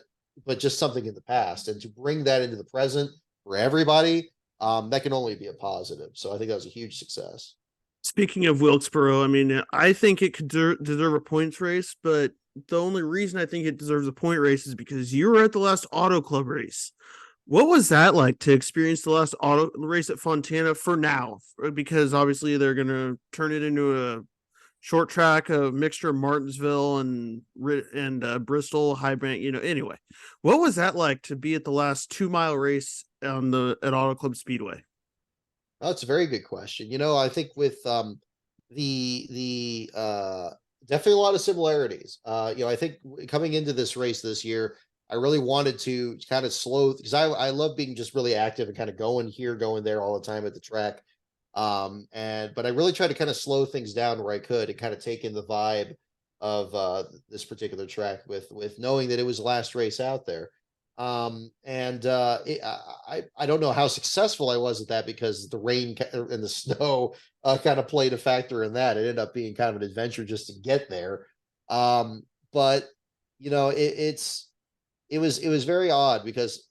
just something in the past, and to bring that into the present for everybody, that can only be a positive. So I think that was a huge success. Speaking of Wilkesboro, I mean, I think it could deserve a points race, but the only reason I think it deserves a point race is because you were at the last Auto Club race. What was that like to experience the last auto race at Fontana for now? Because obviously they're going to turn it into a short track, a mixture of Martinsville and Bristol, High Bank, anyway. What was that like to be at the last 2-mile race at Auto Club Speedway? Oh, that's a very good question. I think with definitely a lot of similarities. I think coming into this race this year, I really wanted to kind of slow, because I love being just really active and kind of going here, going there all the time at the track. But I really tried to kind of slow things down where I could and kind of take in the vibe of this particular track with knowing that it was the last race out there. I don't know how successful I was at that, because the rain and the snow kind of played a factor in that. It ended up being kind of an adventure just to get there. But it was very odd, because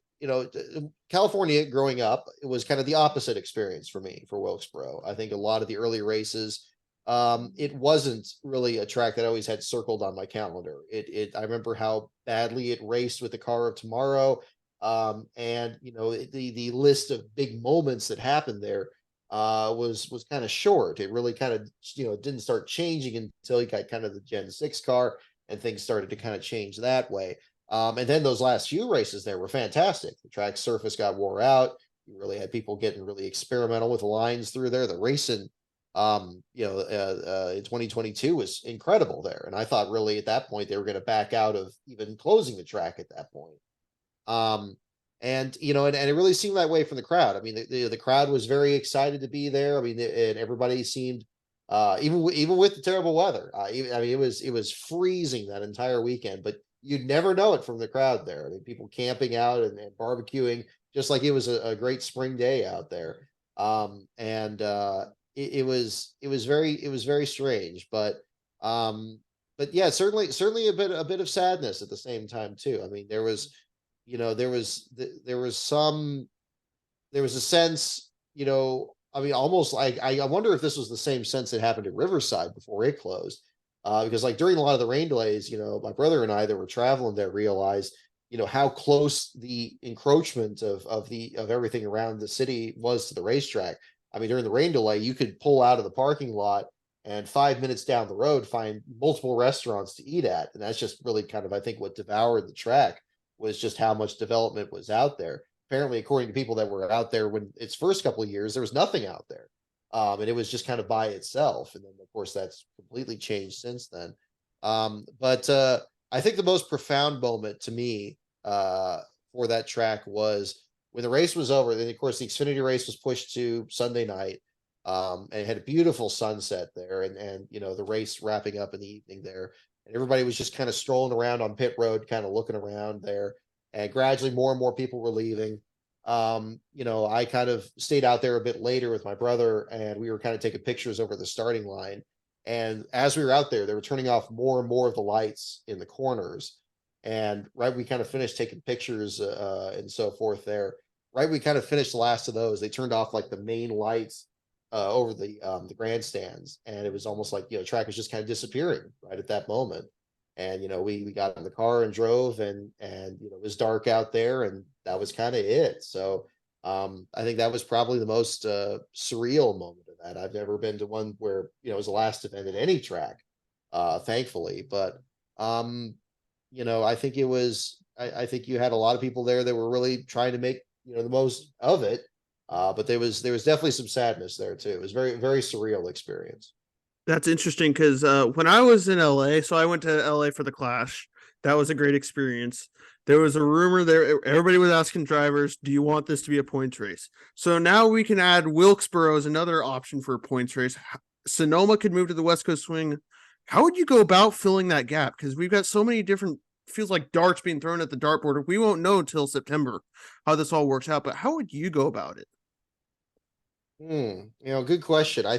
California growing up, it was kind of the opposite experience for me for Wilkesboro. I think a lot of the early races, it wasn't really a track that I always had circled on my calendar. I remember how badly it raced with the car of tomorrow. The list of big moments that happened there was kind of short. It really kind of didn't start changing until you got kind of the Gen 6 car, and things started to kind of change that way. And then those last few races there were fantastic. The track surface got wore out. You really had people getting really experimental with lines through there. The racing, in 2022 was incredible there. And I thought really at that point they were going to back out of even closing the track at that point. And it really seemed that way from the crowd. I mean, the crowd was very excited to be there. I mean, and everybody seemed, even with the terrible weather. It was freezing that entire weekend, but you'd never know it from the crowd there. I mean, people camping out and barbecuing, just like it was a great spring day out there. It was very strange, but yeah, certainly a bit of sadness at the same time too. I mean, there was a sense, almost like, I wonder if this was the same sense that happened at Riverside before it closed. Because like during a lot of the rain delays, my brother and I that were traveling there realized, how close the encroachment of everything around the city was to the racetrack. I mean, during the rain delay, you could pull out of the parking lot and 5 minutes down the road find multiple restaurants to eat at. And that's just really kind of, I think, what devoured the track, was just how much development was out there. Apparently, according to people that were out there when its first couple of years, there was nothing out there. And it was just kind of by itself. And then, of course, that's completely changed since then. But I think the most profound moment to me for that track was when the race was over. Then, of course, the Xfinity race was pushed to Sunday night. And it had a beautiful sunset there, and the race wrapping up in the evening there. And everybody was just kind of strolling around on pit road, kind of looking around there. And gradually more and more people were leaving. I kind of stayed out there a bit later with my brother, and we were kind of taking pictures over the starting line. And as we were out there, they were turning off more and more of the lights in the corners. And we kind of finished taking pictures and so forth there. We kind of finished the last of those. They turned off like the main lights over the grandstands, and it was almost like track was just kind of disappearing right at that moment. And we got in the car and drove, and it was dark out there, and that was kind of it. So I think that was probably the most surreal moment of that. I've never been to one where, it was the last event at any track, thankfully. But I think it was I think you had a lot of people there that were really trying to make, the most of it. But there was definitely some sadness there too. It was very, very surreal experience. That's interesting because when I was in LA, so I went to LA for the Clash. That was a great experience. There was a rumor there. Everybody was asking drivers, do you want this to be a points race? So now we can add Wilkesboro as another option for a points race. Sonoma could move to the West Coast swing. How would you go about filling that gap? Because we've got so many different, feels like darts being thrown at the dartboard. We won't know until September how this all works out. But how would you go about it? Good question. I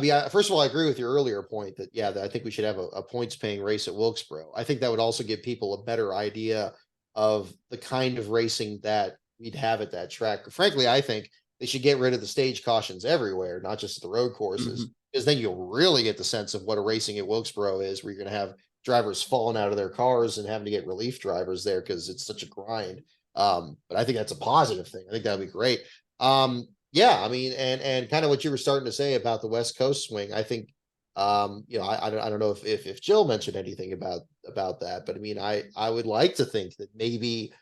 mean, first of all, I agree with your earlier point that, yeah, that I think we should have a points paying race at Wilkesboro. I think that would also give people a better idea of the kind of racing that we'd have at that track. Frankly, I think they should get rid of the stage cautions everywhere, not just the road courses, because then you'll really get the sense of what a racing at Wilkesboro is, where you're going to have drivers falling out of their cars and having to get relief drivers there because it's such a grind. But I think that's a positive thing. I think that'd be great. Yeah, I mean, and kind of what you were starting to say about the West Coast swing, I think, I don't know if Jill mentioned anything about that, but I mean, I would like to think that maybe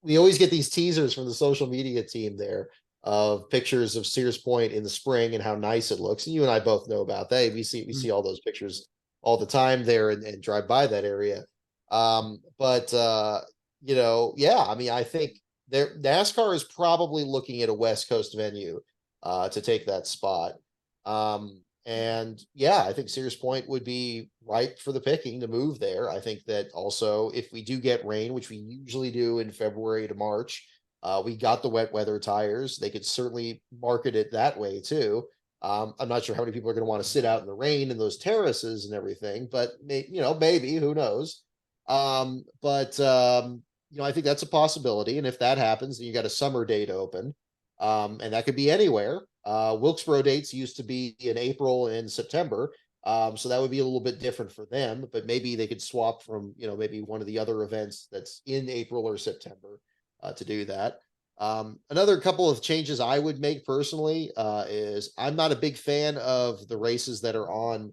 we always get these teasers from the social media team there of pictures of Sears Point in the spring and how nice it looks. And you and I both know about that. We see all those pictures all the time there and drive by that area. But yeah, I mean, I think NASCAR is probably looking at a West Coast venue to take that spot. And yeah, I think Sears Point would be ripe for the picking to move there. I think that also if we do get rain, which we usually do in February to March, we got the wet weather tires. They could certainly market it that way too. I'm not sure how many people are going to want to sit out in the rain and those terraces and everything, but maybe, who knows? But I think that's a possibility. And if that happens, then you got a summer date open. And that could be anywhere. Wilkesboro dates used to be in April and September. So that would be a little bit different for them, but maybe they could swap from, maybe one of the other events that's in April or September to do that. Another couple of changes I would make personally is I'm not a big fan of the races that are on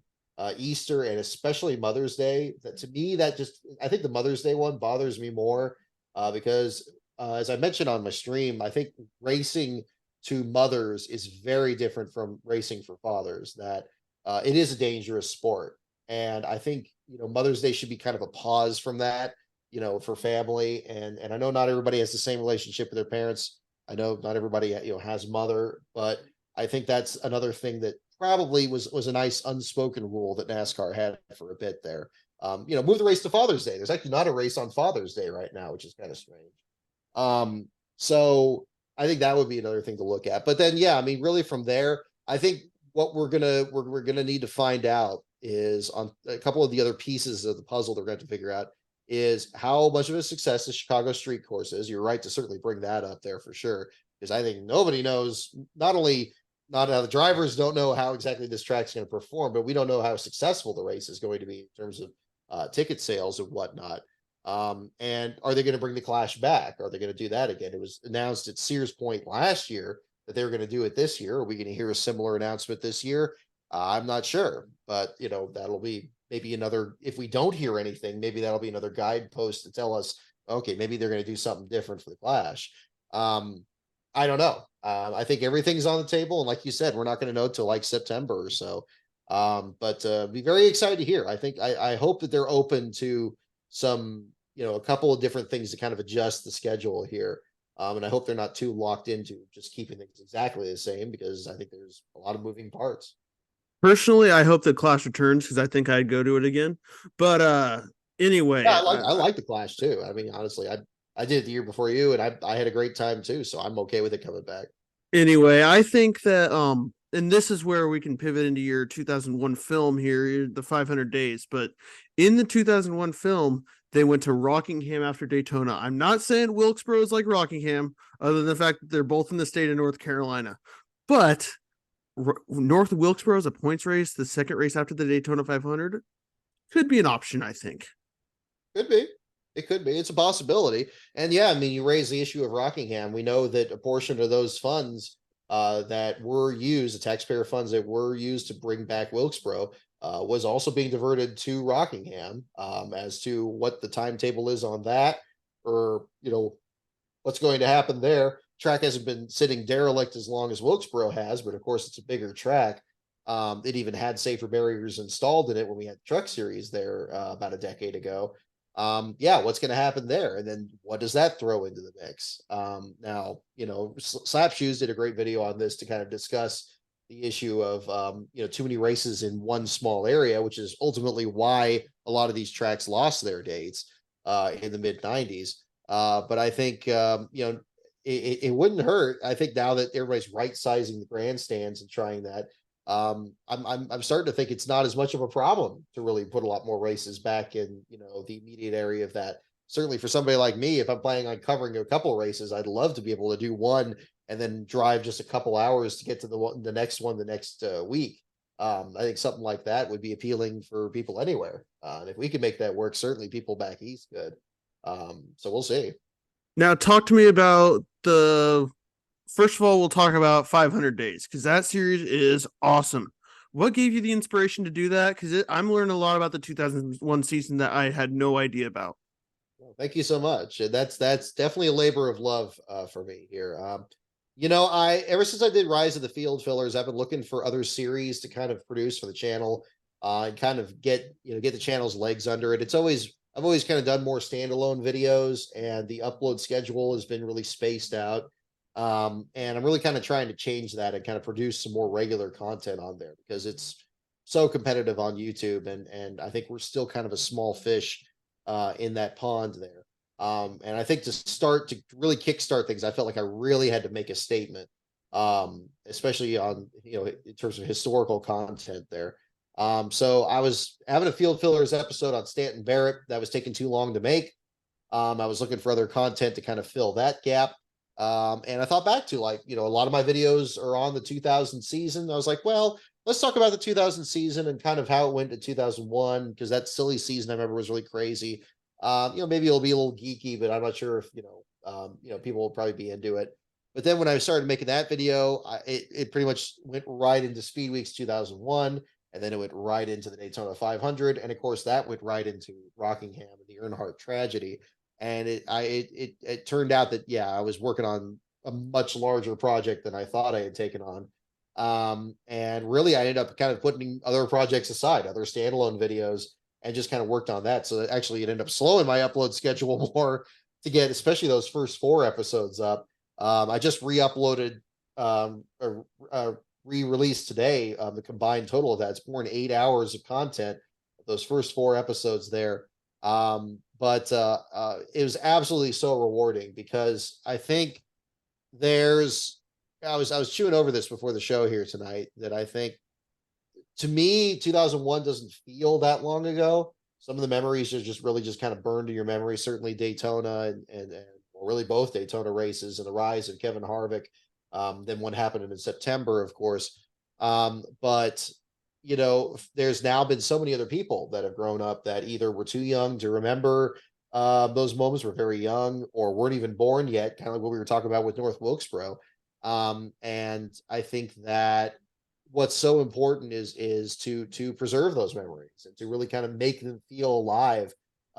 Easter and especially Mother's Day. That to me, I think the Mother's Day one bothers me more because as I mentioned on my stream, I think racing to mothers is very different from racing for fathers. That it is a dangerous sport, and I think Mother's Day should be kind of a pause from that, for family. And I know not everybody has the same relationship with their parents. I know not everybody has mother, but I think that's another thing that probably was a nice unspoken rule that NASCAR had for a bit there. Move the race to Father's Day. There's actually not a race on Father's Day right now, which is kind of strange. So I think that would be another thing to look at. But then, yeah, I mean, really from there, I think what we're gonna need to find out is on a couple of the other pieces of the puzzle they're going to figure out is how much of a success the Chicago street course is. You're right to certainly bring that up there for sure, because I think nobody knows, not the drivers don't know how exactly this track's going to perform, but we don't know how successful the race is going to be in terms of ticket sales and whatnot. And are they going to bring the Clash back? Are they going to do that again? It was announced at Sears Point last year that they were going to do it this year. Are we going to hear a similar announcement this year? I'm not sure, but that'll be maybe another, if we don't hear anything, maybe that'll be another guidepost to tell us, okay, maybe they're going to do something different for the Clash. I don't know. I think everything's on the table. And like you said, we're not going to know till like September or so. But be very excited to hear. I hope that they're open to some, a couple of different things to kind of adjust the schedule here. And I hope they're not too locked into just keeping things exactly the same, because I think there's a lot of moving parts. Personally, I hope that Clash returns because I think I'd go to it again. But anyway, Yeah, I like the Clash too. I mean, honestly, I did it the year before you, and I had a great time too. So I'm okay with it coming back. Anyway, I think that and this is where we can pivot into your 2001 film here, the 500 days. But in the 2001 film, they went to Rockingham after Daytona. I'm not saying Wilkesboro is like Rockingham, other than the fact that they're both in the state of North Carolina. But North Wilkesboro is a points race. The second race after the Daytona 500 could be an option, I think. Could be. It could be. It's a possibility. And yeah, I mean, you raise the issue of Rockingham. We know that a portion of those funds that were used, the taxpayer funds that were used to bring back Wilkesboro, was also being diverted to Rockingham. As to what the timetable is on that, or what's going to happen there. Track hasn't been sitting derelict as long as Wilkesboro has, but of course it's a bigger track. It even had safer barriers installed in it when we had the Truck Series there about a decade ago. Yeah, what's going to happen there? And then what does that throw into the mix? Now, Slapshoes did a great video on this to kind of discuss the issue of, too many races in one small area, which is ultimately why a lot of these tracks lost their dates in the mid 90s. But I think, it wouldn't hurt. I think now that everybody's right sizing the grandstands and trying that, I'm starting to think it's not as much of a problem to really put a lot more races back in, the immediate area of that. Certainly for somebody like me, if I'm planning on covering a couple of races, I'd love to be able to do one and then drive just a couple hours to get to the next one the next week. I think something like that would be appealing for people anywhere. And if we can make that work, certainly people back east could. So we'll see. Now, talk to me about first of all, we'll talk about 500 Days because that series is awesome. What gave you the inspiration to do that? Because I'm learning a lot about the 2001 season that I had no idea about. Well, thank you so much. And that's definitely a labor of love for me here. I ever since I did Rise of the Field Fillers, I've been looking for other series to kind of produce for the channel and kind of get the channel's legs under it. I've always kind of done more standalone videos, and the upload schedule has been really spaced out. And I'm really kind of trying to change that and kind of produce some more regular content on there because it's so competitive on YouTube, and I think we're still kind of a small fish in that pond there. And I think to really kickstart things, I felt like I really had to make a statement, especially on in terms of historical content there. So I was having a Field Fillers episode on Stanton Barrett that was taking too long to make. I was looking for other content to kind of fill that gap. And I thought back to a lot of my videos are on the 2000 season. I was like, well, let's talk about the 2000 season and kind of how it went to 2001, because that silly season I remember was really crazy. Maybe it'll be a little geeky, but I'm not sure if, people will probably be into it. But then when I started making that video, it pretty much went right into Speed Weeks 2001. And then it went right into the Daytona 500. And of course, that went right into Rockingham and the Earnhardt tragedy. And it turned out that, yeah, I was working on a much larger project than I thought I had taken on. And really, I ended up kind of putting other projects aside, other standalone videos, and just kind of worked on that. So actually, it ended up slowing my upload schedule more to get, especially those first 4 episodes up. I just re-uploaded, re-released today. The combined total of that, it's more than 8 hours of content. Those first 4 episodes there. But it was absolutely so rewarding because I think I was chewing over this before the show here tonight, that I think, to me, 2001 doesn't feel that long ago. Some of the memories are just really just kind of burned in your memory. Certainly Daytona and really both Daytona races and the rise of Kevin Harvick. Then what happened in September, of course. But there's now been so many other people that have grown up that either were too young to remember those moments, were very young, or weren't even born yet, kind of like what we were talking about with North Wilkesboro. And I think that what's so important is to preserve those memories and to really kind of make them feel alive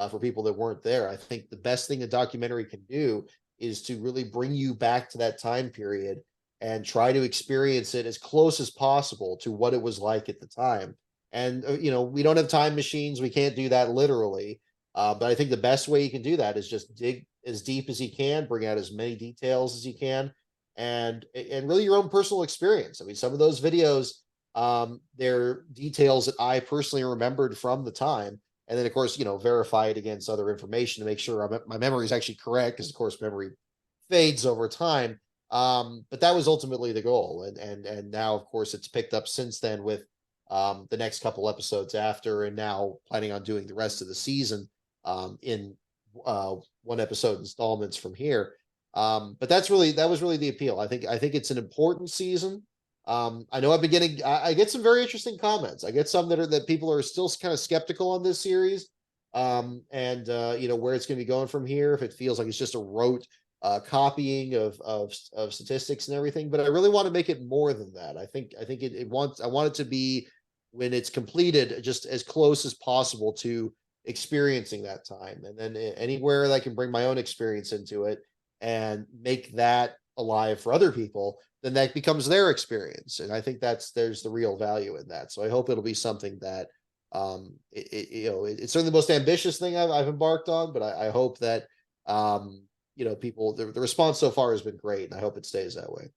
for people that weren't there. I think the best thing a documentary can do is to really bring you back to that time period and try to experience it as close as possible to what it was like at the time. And, we don't have time machines. We can't do that literally. But I think the best way you can do that is just dig as deep as you can, bring out as many details as you can, and really your own personal experience. I mean, some of those videos, they're details that I personally remembered from the time. And then, of course, verify it against other information to make sure my memory is actually correct, because, of course, memory fades over time. But that was ultimately the goal. And now, of course, it's picked up since then with the next couple episodes after, and now planning on doing the rest of the season in 1 episode installments from here. But that was really the appeal. I think it's an important season. I know I get some very interesting comments. I get some that people are still kind of skeptical on this series. where it's going to be going from here, if it feels like it's just a rote copying of statistics and everything. But I really want to make it more than that. I want it to be, when it's completed, just as close as possible to experiencing that time, and then anywhere that I can bring my own experience into it and make that alive for other people, then that becomes their experience. And I think there's the real value in that. So I hope it'll be something that it's certainly the most ambitious thing I've embarked on, but I hope that people, the response so far has been great, and I hope it stays that way.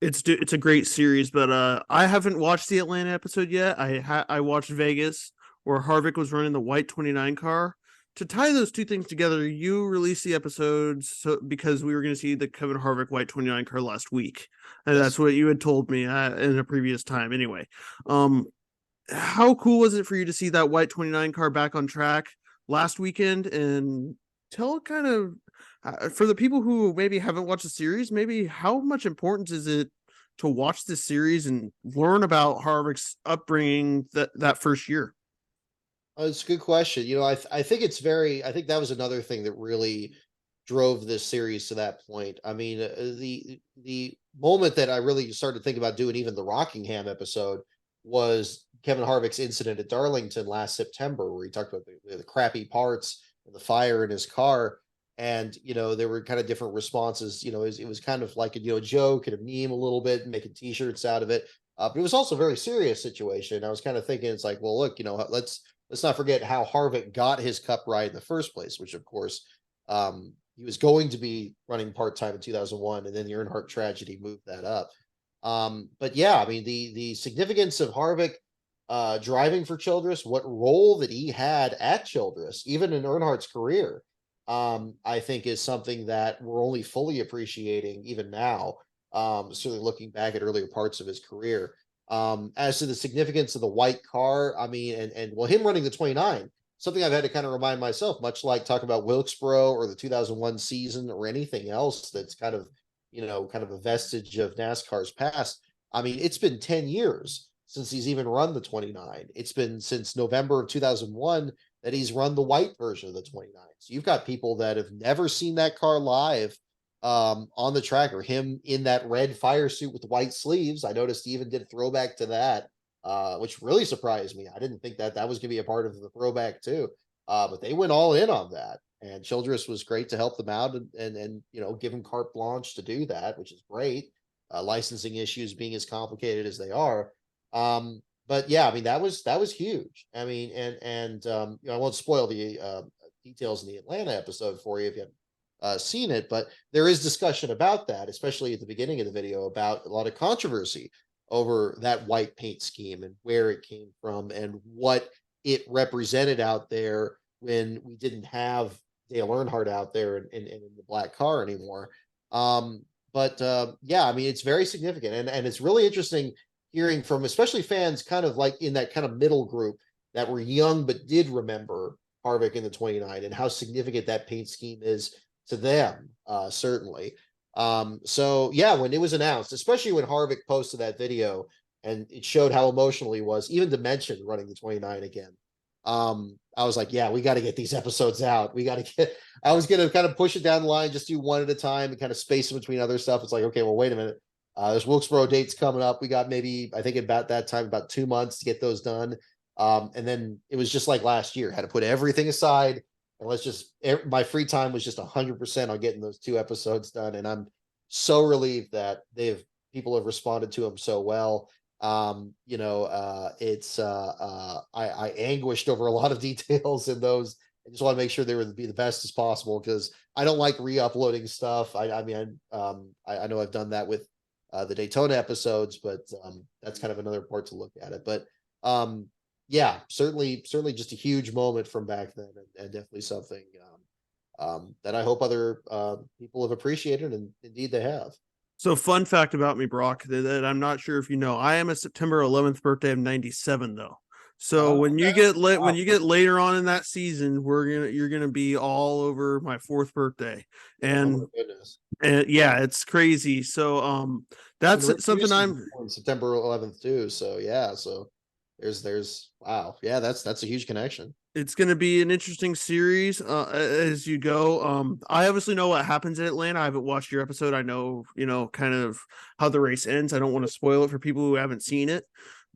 It's a great series, but I haven't watched the Atlanta episode yet. I watched Vegas, where Harvick was running the white 29 car. To tie those two things together, you released the episodes because we were going to see the Kevin Harvick white 29 car last week, and Yes. that's what you had told me in a previous time. Anyway, how cool was it for you to see that white 29 car back on track last weekend? And tell kind of for the people who maybe haven't watched the series, maybe how much importance is it to watch this series and learn about Harvick's upbringing that first year? Oh, it's a good question. I think I think that was another thing that really drove this series to that point. I mean, the moment that I really started to think about doing even the Rockingham episode was Kevin Harvick's incident at Darlington last September, where he talked about the crappy parts and the fire in his car. And there were kind of different responses. It was kind of like a joke and a meme a little bit, and making T-shirts out of it. But it was also a very serious situation. I was kind of thinking, it's like, well, look, let's not forget how Harvick got his Cup ride in the first place, which of course he was going to be running part-time in 2001, and then the Earnhardt tragedy moved that up. But yeah, I mean, the significance of Harvick driving for Childress, what role that he had at Childress, even in Earnhardt's career, I think is something that we're only fully appreciating even now, certainly looking back at earlier parts of his career. As to the significance of the white car, I mean, and well, him running the 29, something I've had to kind of remind myself, much like talking about Wilkesboro or the 2001 season or anything else that's kind of a vestige of NASCAR's past. I mean, it's been 10 years since he's even run the 29. It's been since November of 2001 that he's run the white version of the 29. So you've got people that have never seen that car live on the track, or him in that red fire suit with white sleeves. I noticed he even did a throwback to that, which really surprised me. I didn't think that was going to be a part of the throwback too. But they went all in on that, and Childress was great to help them out and give him carte blanche to do that, which is great. Licensing issues being as complicated as they are. But yeah, I mean, that was huge. I mean, I won't spoil the details in the Atlanta episode for you if you haven't seen it, but there is discussion about that, especially at the beginning of the video, about a lot of controversy over that white paint scheme and where it came from and what it represented out there when we didn't have Dale Earnhardt out there in the black car anymore. Yeah, I mean, it's very significant, and it's really interesting hearing from especially fans kind of like in that kind of middle group that were young but did remember Harvick in the 29 and how significant that paint scheme is to them, certainly. So yeah, when it was announced, especially when Harvick posted that video and it showed how emotional he was, even to mention running the 29 again. I was like, yeah, we got to get these episodes out. I was going to kind of push it down the line, just do one at a time and kind of space in between other stuff. It's like, okay, well, wait a minute. There's Wilkesboro dates coming up. We got maybe, I think about that time, about 2 months to get those done. And then it was just like last year, had to put everything aside, and my free time was just 100% on getting those 2 episodes done. And I'm so relieved that people have responded to them so well. I anguished over a lot of details in those. I just want to make sure they would be the best as possible, because I don't like re-uploading stuff. I know I've done that with the Daytona episodes, but that's kind of another part to look at it. But yeah, certainly just a huge moment from back then, and definitely something that I hope other people have appreciated, and indeed they have. So, fun fact about me, Brock, that I'm not sure if you know, I am a September 11th birthday of 97, though. So when you get later on in that season, you're gonna be all over my 4th birthday, and yeah, it's crazy. So that's something I'm on September 11th too. So yeah, so there's wow, yeah, that's a huge connection. It's going to be an interesting series as you go. I obviously know what happens in Atlanta. I haven't watched your episode. I know, kind of how the race ends. I don't want to spoil it for people who haven't seen it,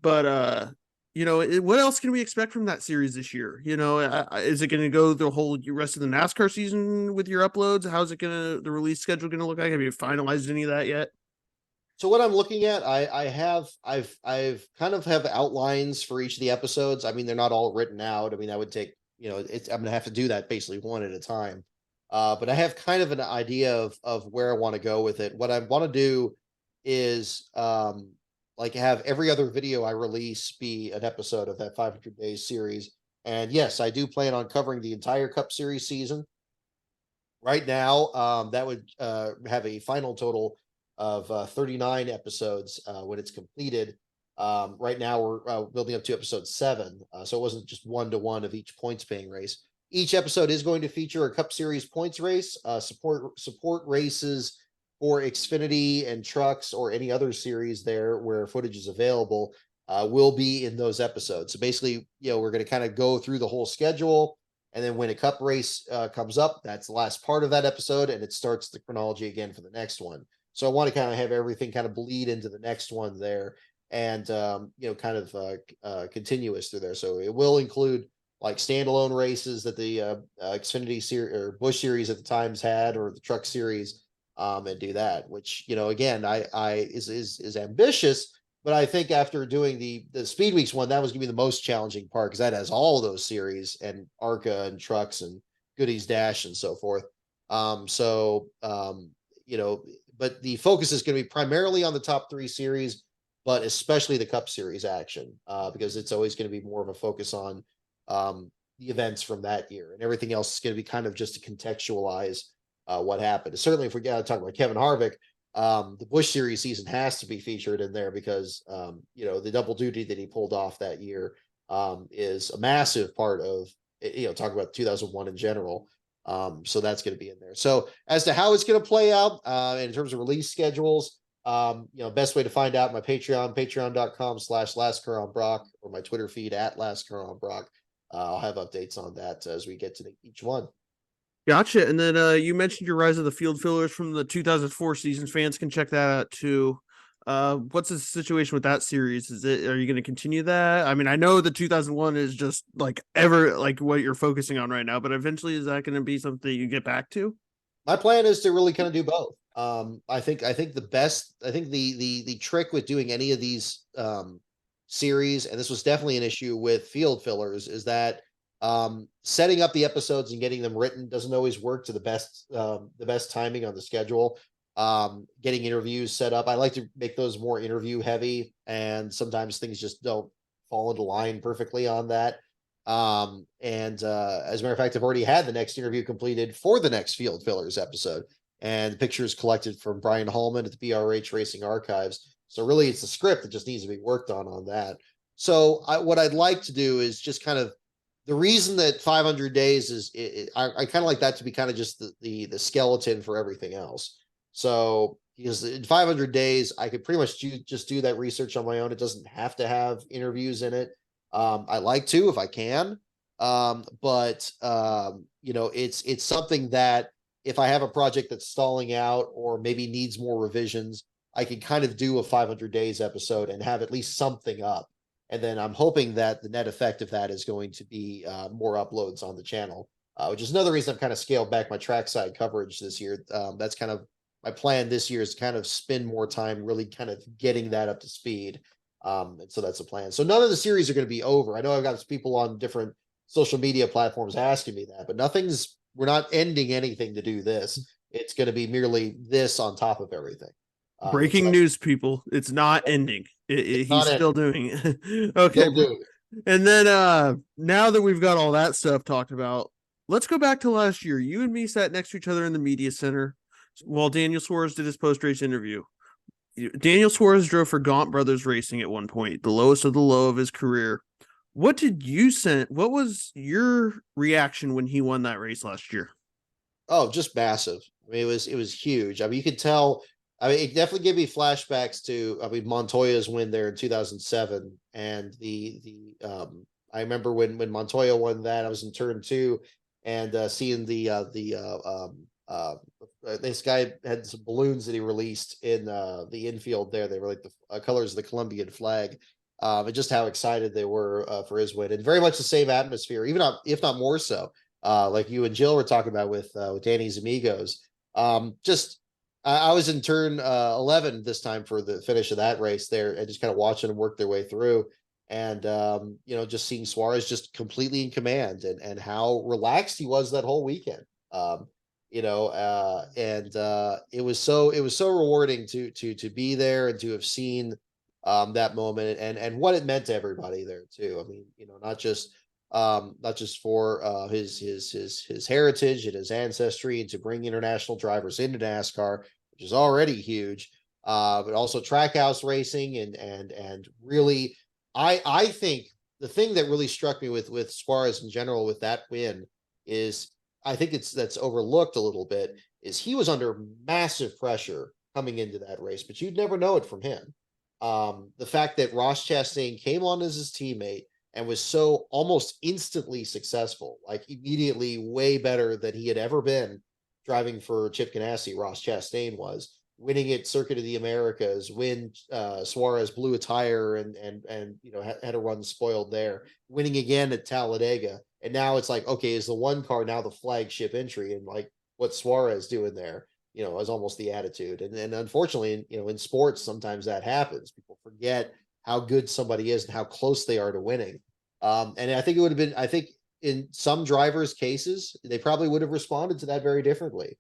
but what else can we expect from that series this year? Is it going to go the whole rest of the NASCAR season with your uploads? How's it the release schedule going to look like? Have you finalized any of that yet? So what I'm looking at, I've kind of have outlines for each of the episodes. I mean, they're not all written out. I mean, that would take, I'm gonna have to do that basically one at a time. But I have kind of an idea of where I want to go with it. What I want to do is like have every other video I release be an episode of that 500 days series. And yes, I do plan on covering the entire Cup Series season. Right now, that would have a final total of 39 episodes when it's completed. Right now, we're building up to episode 7, so it wasn't just 1-to-1 of each points paying race. Each episode is going to feature a Cup Series points race, support races for Xfinity and trucks or any other series there where footage is available will be in those episodes. So basically, we're going to kind of go through the whole schedule. And then when a cup race comes up, that's the last part of that episode, and it starts the chronology again for the next one. So I want to kind of have everything kind of bleed into the next one there, and kind of continuous through there. So it will include like standalone races that the Xfinity series or Busch series at the times had, or the Truck series, and do that. Which again, I is ambitious, but I think after doing the Speed Weeks one, that was going to be the most challenging part because that has all of those series and ARCA and trucks and Goodies Dash and so forth. But the focus is going to be primarily on the top 3 series, but especially the Cup Series action, because it's always going to be more of a focus on the events from that year, and everything else is going to be kind of just to contextualize what happened. Certainly, if we got to talk about Kevin Harvick, the Busch Series season has to be featured in there because the double duty that he pulled off that year is a massive part of talk about 2001 in general. So that's going to be in there. So as to how it's going to play out in terms of release schedules, best way to find out my patreon.com/LastCarOnBrock, or my Twitter feed @LastCarOnBrock. I'll have updates on that as we get to each one. Gotcha. And then you mentioned your Rise of the Field Fillers from the 2004 season. Fans can check that out too. What's the situation with that series? Are you going to continue that? I mean, I know the 2001 is just like what you're focusing on right now, but eventually is that going to be something you get back to? My plan is to really kind of do both. I think the trick with doing any of these series, and this was definitely an issue with field fillers, is that setting up the episodes and getting them written doesn't always work to the best timing on the schedule. Getting interviews set up, I like to make those more interview heavy, and sometimes things just don't fall into line perfectly on that. As a matter of fact, I've already had the next interview completed for the next Field Fillers episode, and the pictures collected from Brian Hallman at the BRH Racing Archives. So really it's the script that just needs to be worked on that. So what I'd like to do is just kind of, the reason that 500 days is, I kind of like that to be kind of just the skeleton for everything else. So because in 500 days, I could pretty much just do that research on my own. It doesn't have to have interviews in it. I like to if I can, but it's something that if I have a project that's stalling out or maybe needs more revisions, I can kind of do a 500 days episode and have at least something up. And then I'm hoping that the net effect of that is going to be more uploads on the channel, which is another reason I've kind of scaled back my trackside coverage this year. That's kind of my plan this year, is kind of spend more time really kind of getting that up to speed. And so that's the plan. So none of the series are going to be over. I know I've got people on different social media platforms asking me that, but we're not ending anything to do this. It's going to be merely this on top of everything. Breaking news, people. It's not ending. He's still doing it. Okay. Still doing it. And then now that we've got all that stuff talked about, let's go back to last year. You and me sat next to each other in the media center while Daniel Suarez did his post-race interview. Daniel Suarez drove for Gaunt Brothers Racing at one point, the lowest of the low of his career. What was your reaction when he won that race last year? Oh, just massive. I mean, it was huge. I mean, you could tell. I mean, it definitely gave me flashbacks to, Montoya's win there in 2007, and the I remember when Montoya won that, I was in turn 2 and seeing this guy had some balloons that he released in the infield there. They were like the colors of the Colombian flag. And just how excited they were for his win, and very much the same atmosphere, even not, if not more so, like you and Jill were talking about with Danny's Amigos. Just I was in turn 11 this time for the finish of that race there, and just kind of watching them work their way through, and just seeing Suarez just completely in command, and how relaxed he was that whole weekend. It was so rewarding to be there and to have seen that moment, and what it meant to everybody there too. I mean, not just for his heritage and his ancestry, and to bring international drivers into NASCAR, which is already huge, but also trackhouse racing, and really, I think the thing that really struck me with Suarez in general with that win is, I think that's overlooked a little bit, is he was under massive pressure coming into that race, but you'd never know it from him. The fact that Ross Chastain came on as his teammate and was so almost instantly successful, like immediately way better than he had ever been driving for Chip Ganassi. Ross Chastain was winning at Circuit of the Americas when Suarez blew a tire and had a run spoiled there, winning again at Talladega. And now it's like, okay, is the one car now the flagship entry, and like what Suarez doing there, is almost the attitude. And unfortunately, in sports, sometimes that happens. People forget how good somebody is and how close they are to winning. And I think it would have been, I think in some drivers' cases, they probably would have responded to that very differently.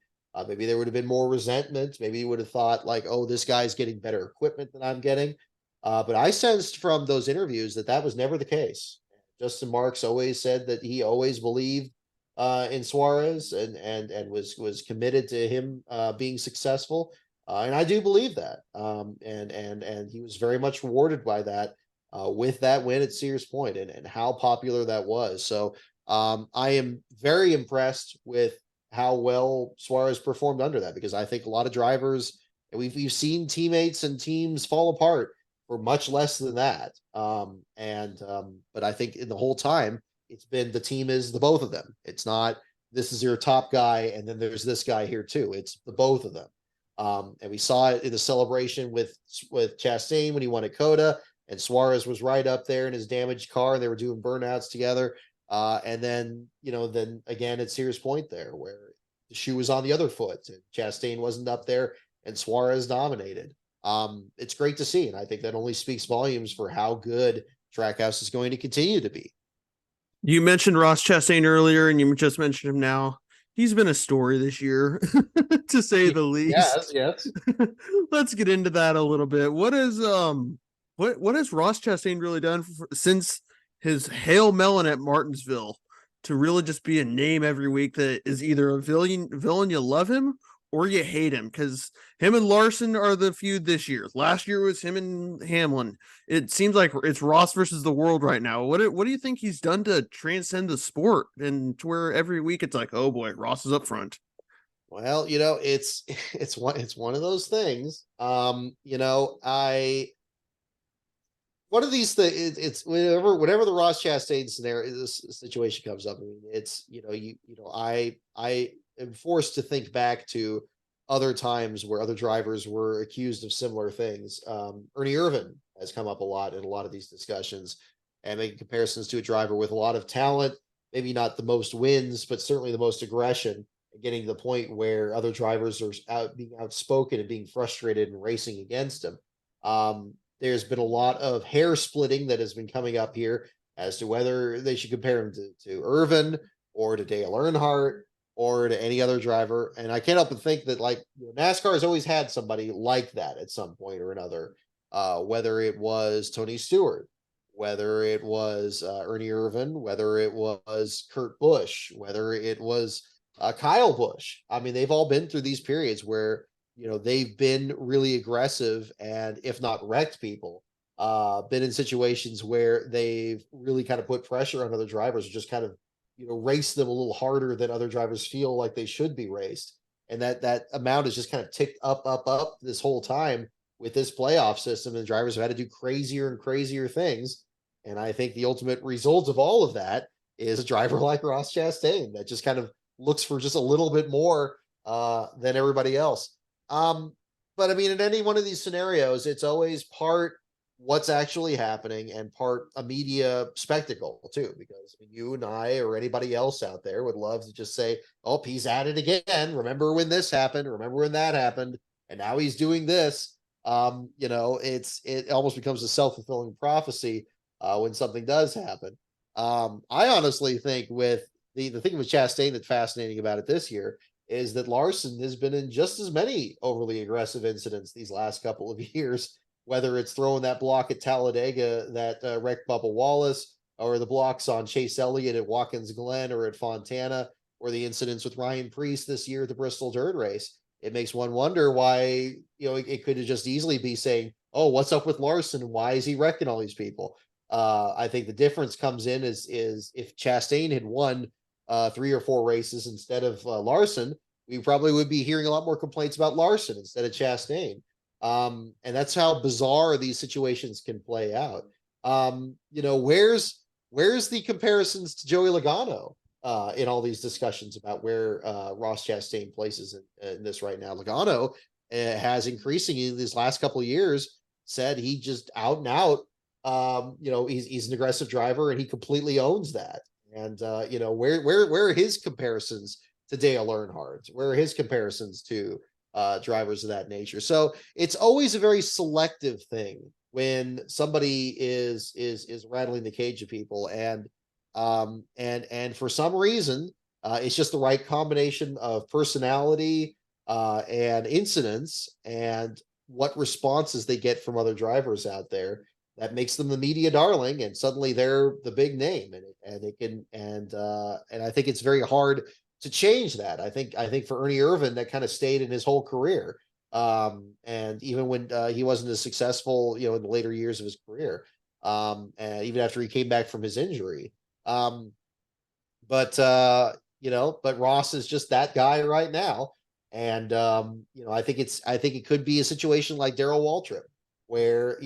Maybe there would have been more resentment. Maybe you would have thought like, oh, this guy's getting better equipment than I'm getting. But I sensed from those interviews that was never the case. Justin Marks always said that he always believed in Suarez, and was committed to him being successful. And I do believe that. And he was very much rewarded by that with that win at Sears Point, and how popular that was. So I am very impressed with how well Suarez performed under that, because I think a lot of drivers, and we've seen teammates and teams fall apart for much less than that. But I think in the whole time, it's been, the team is the both of them. It's not, this is your top guy and then there's this guy here too. It's the both of them. And we saw it in the celebration with Chastain when he won at Coda, and Suarez was right up there in his damaged car, and they were doing burnouts together. And then again at Sears Point there, where the shoe was on the other foot, and Chastain wasn't up there, and Suarez dominated. It's great to see, and I think that only speaks volumes for how good Trackhouse is going to continue to be. You mentioned Ross Chastain earlier, and you just mentioned him now. He's been a story this year, to say the least. Yes. Let's get into that a little bit. What has Ross Chastain really done since his Hail Melon at Martinsville to really just be a name every week that is either a villain you love him or you hate him? Because him and Larson are the feud this year. Last year was him and Hamlin. It seems like it's Ross versus the world right now. What do you think he's done to transcend the sport, and to where every week it's like, oh boy, Ross is up front? Well, it's one of those things. One of these things, it's whenever the Ross Chastain scenario, this situation comes up. I mean, it's I am forced to think back to other times where other drivers were accused of similar things. Ernie Irvan has come up a lot in a lot of these discussions, and making comparisons to a driver with a lot of talent, maybe not the most wins, but certainly the most aggression, and getting to the point where other drivers are being outspoken and being frustrated and racing against him. There's been a lot of hair splitting that has been coming up here as to whether they should compare him to Irvin, or to Dale Earnhardt, or to any other driver. And I can't help but think that, like, NASCAR has always had somebody like that at some point or another, whether it was Tony Stewart, whether it was Ernie Irvan, whether it was Kurt Busch, whether it was Kyle Busch. I mean, they've all been through these periods where they've been really aggressive, and if not wrecked people, been in situations where they've really kind of put pressure on other drivers, or just kind of race them a little harder than other drivers feel like they should be raced. And that amount has just kind of ticked up this whole time with this playoff system, and drivers have had to do crazier and crazier things. And I think the ultimate result of all of that is a driver like Ross Chastain that just kind of looks for just a little bit more than everybody else. But I mean, in any one of these scenarios, it's always part what's actually happening and part a media spectacle too, because I mean, you and I or anybody else out there would love to just say, oh, he's at it again. Remember when this happened? Remember when that happened? And now he's doing this. It almost becomes a self-fulfilling prophecy when something does happen. I honestly think with the thing with Chastain that's fascinating about it this year is that Larson has been in just as many overly aggressive incidents these last couple of years, whether it's throwing that block at Talladega that wrecked Bubba Wallace, or the blocks on Chase Elliott at Watkins Glen or at Fontana, or the incidents with Ryan Preece this year at the Bristol Dirt Race. It makes one wonder why, it could just easily be saying, oh, what's up with Larson? Why is he wrecking all these people? I think the difference comes in is if Chastain had won 3 or 4 races instead of Larson, we probably would be hearing a lot more complaints about Larson instead of Chastain. And that's how bizarre these situations can play out. Where's the comparisons to Joey Logano in all these discussions about where Ross Chastain places in this right now? Logano has increasingly these last couple of years said he just out and out, he's an aggressive driver and he completely owns that. And where are his comparisons to Dale Earnhardt? Where are his comparisons to drivers of that nature? So it's always a very selective thing when somebody is rattling the cage of people, and for some reason it's just the right combination of personality and incidents and what responses they get from other drivers out there that makes them the media darling, and suddenly they're the big name, and I think it's very hard to change that. I think for Ernie Irvan, that kind of stayed in his whole career. And even when he wasn't as successful, in the later years of his career, and even after he came back from his injury. But Ross is just that guy right now. And I think it could be a situation like Darrell Waltrip, where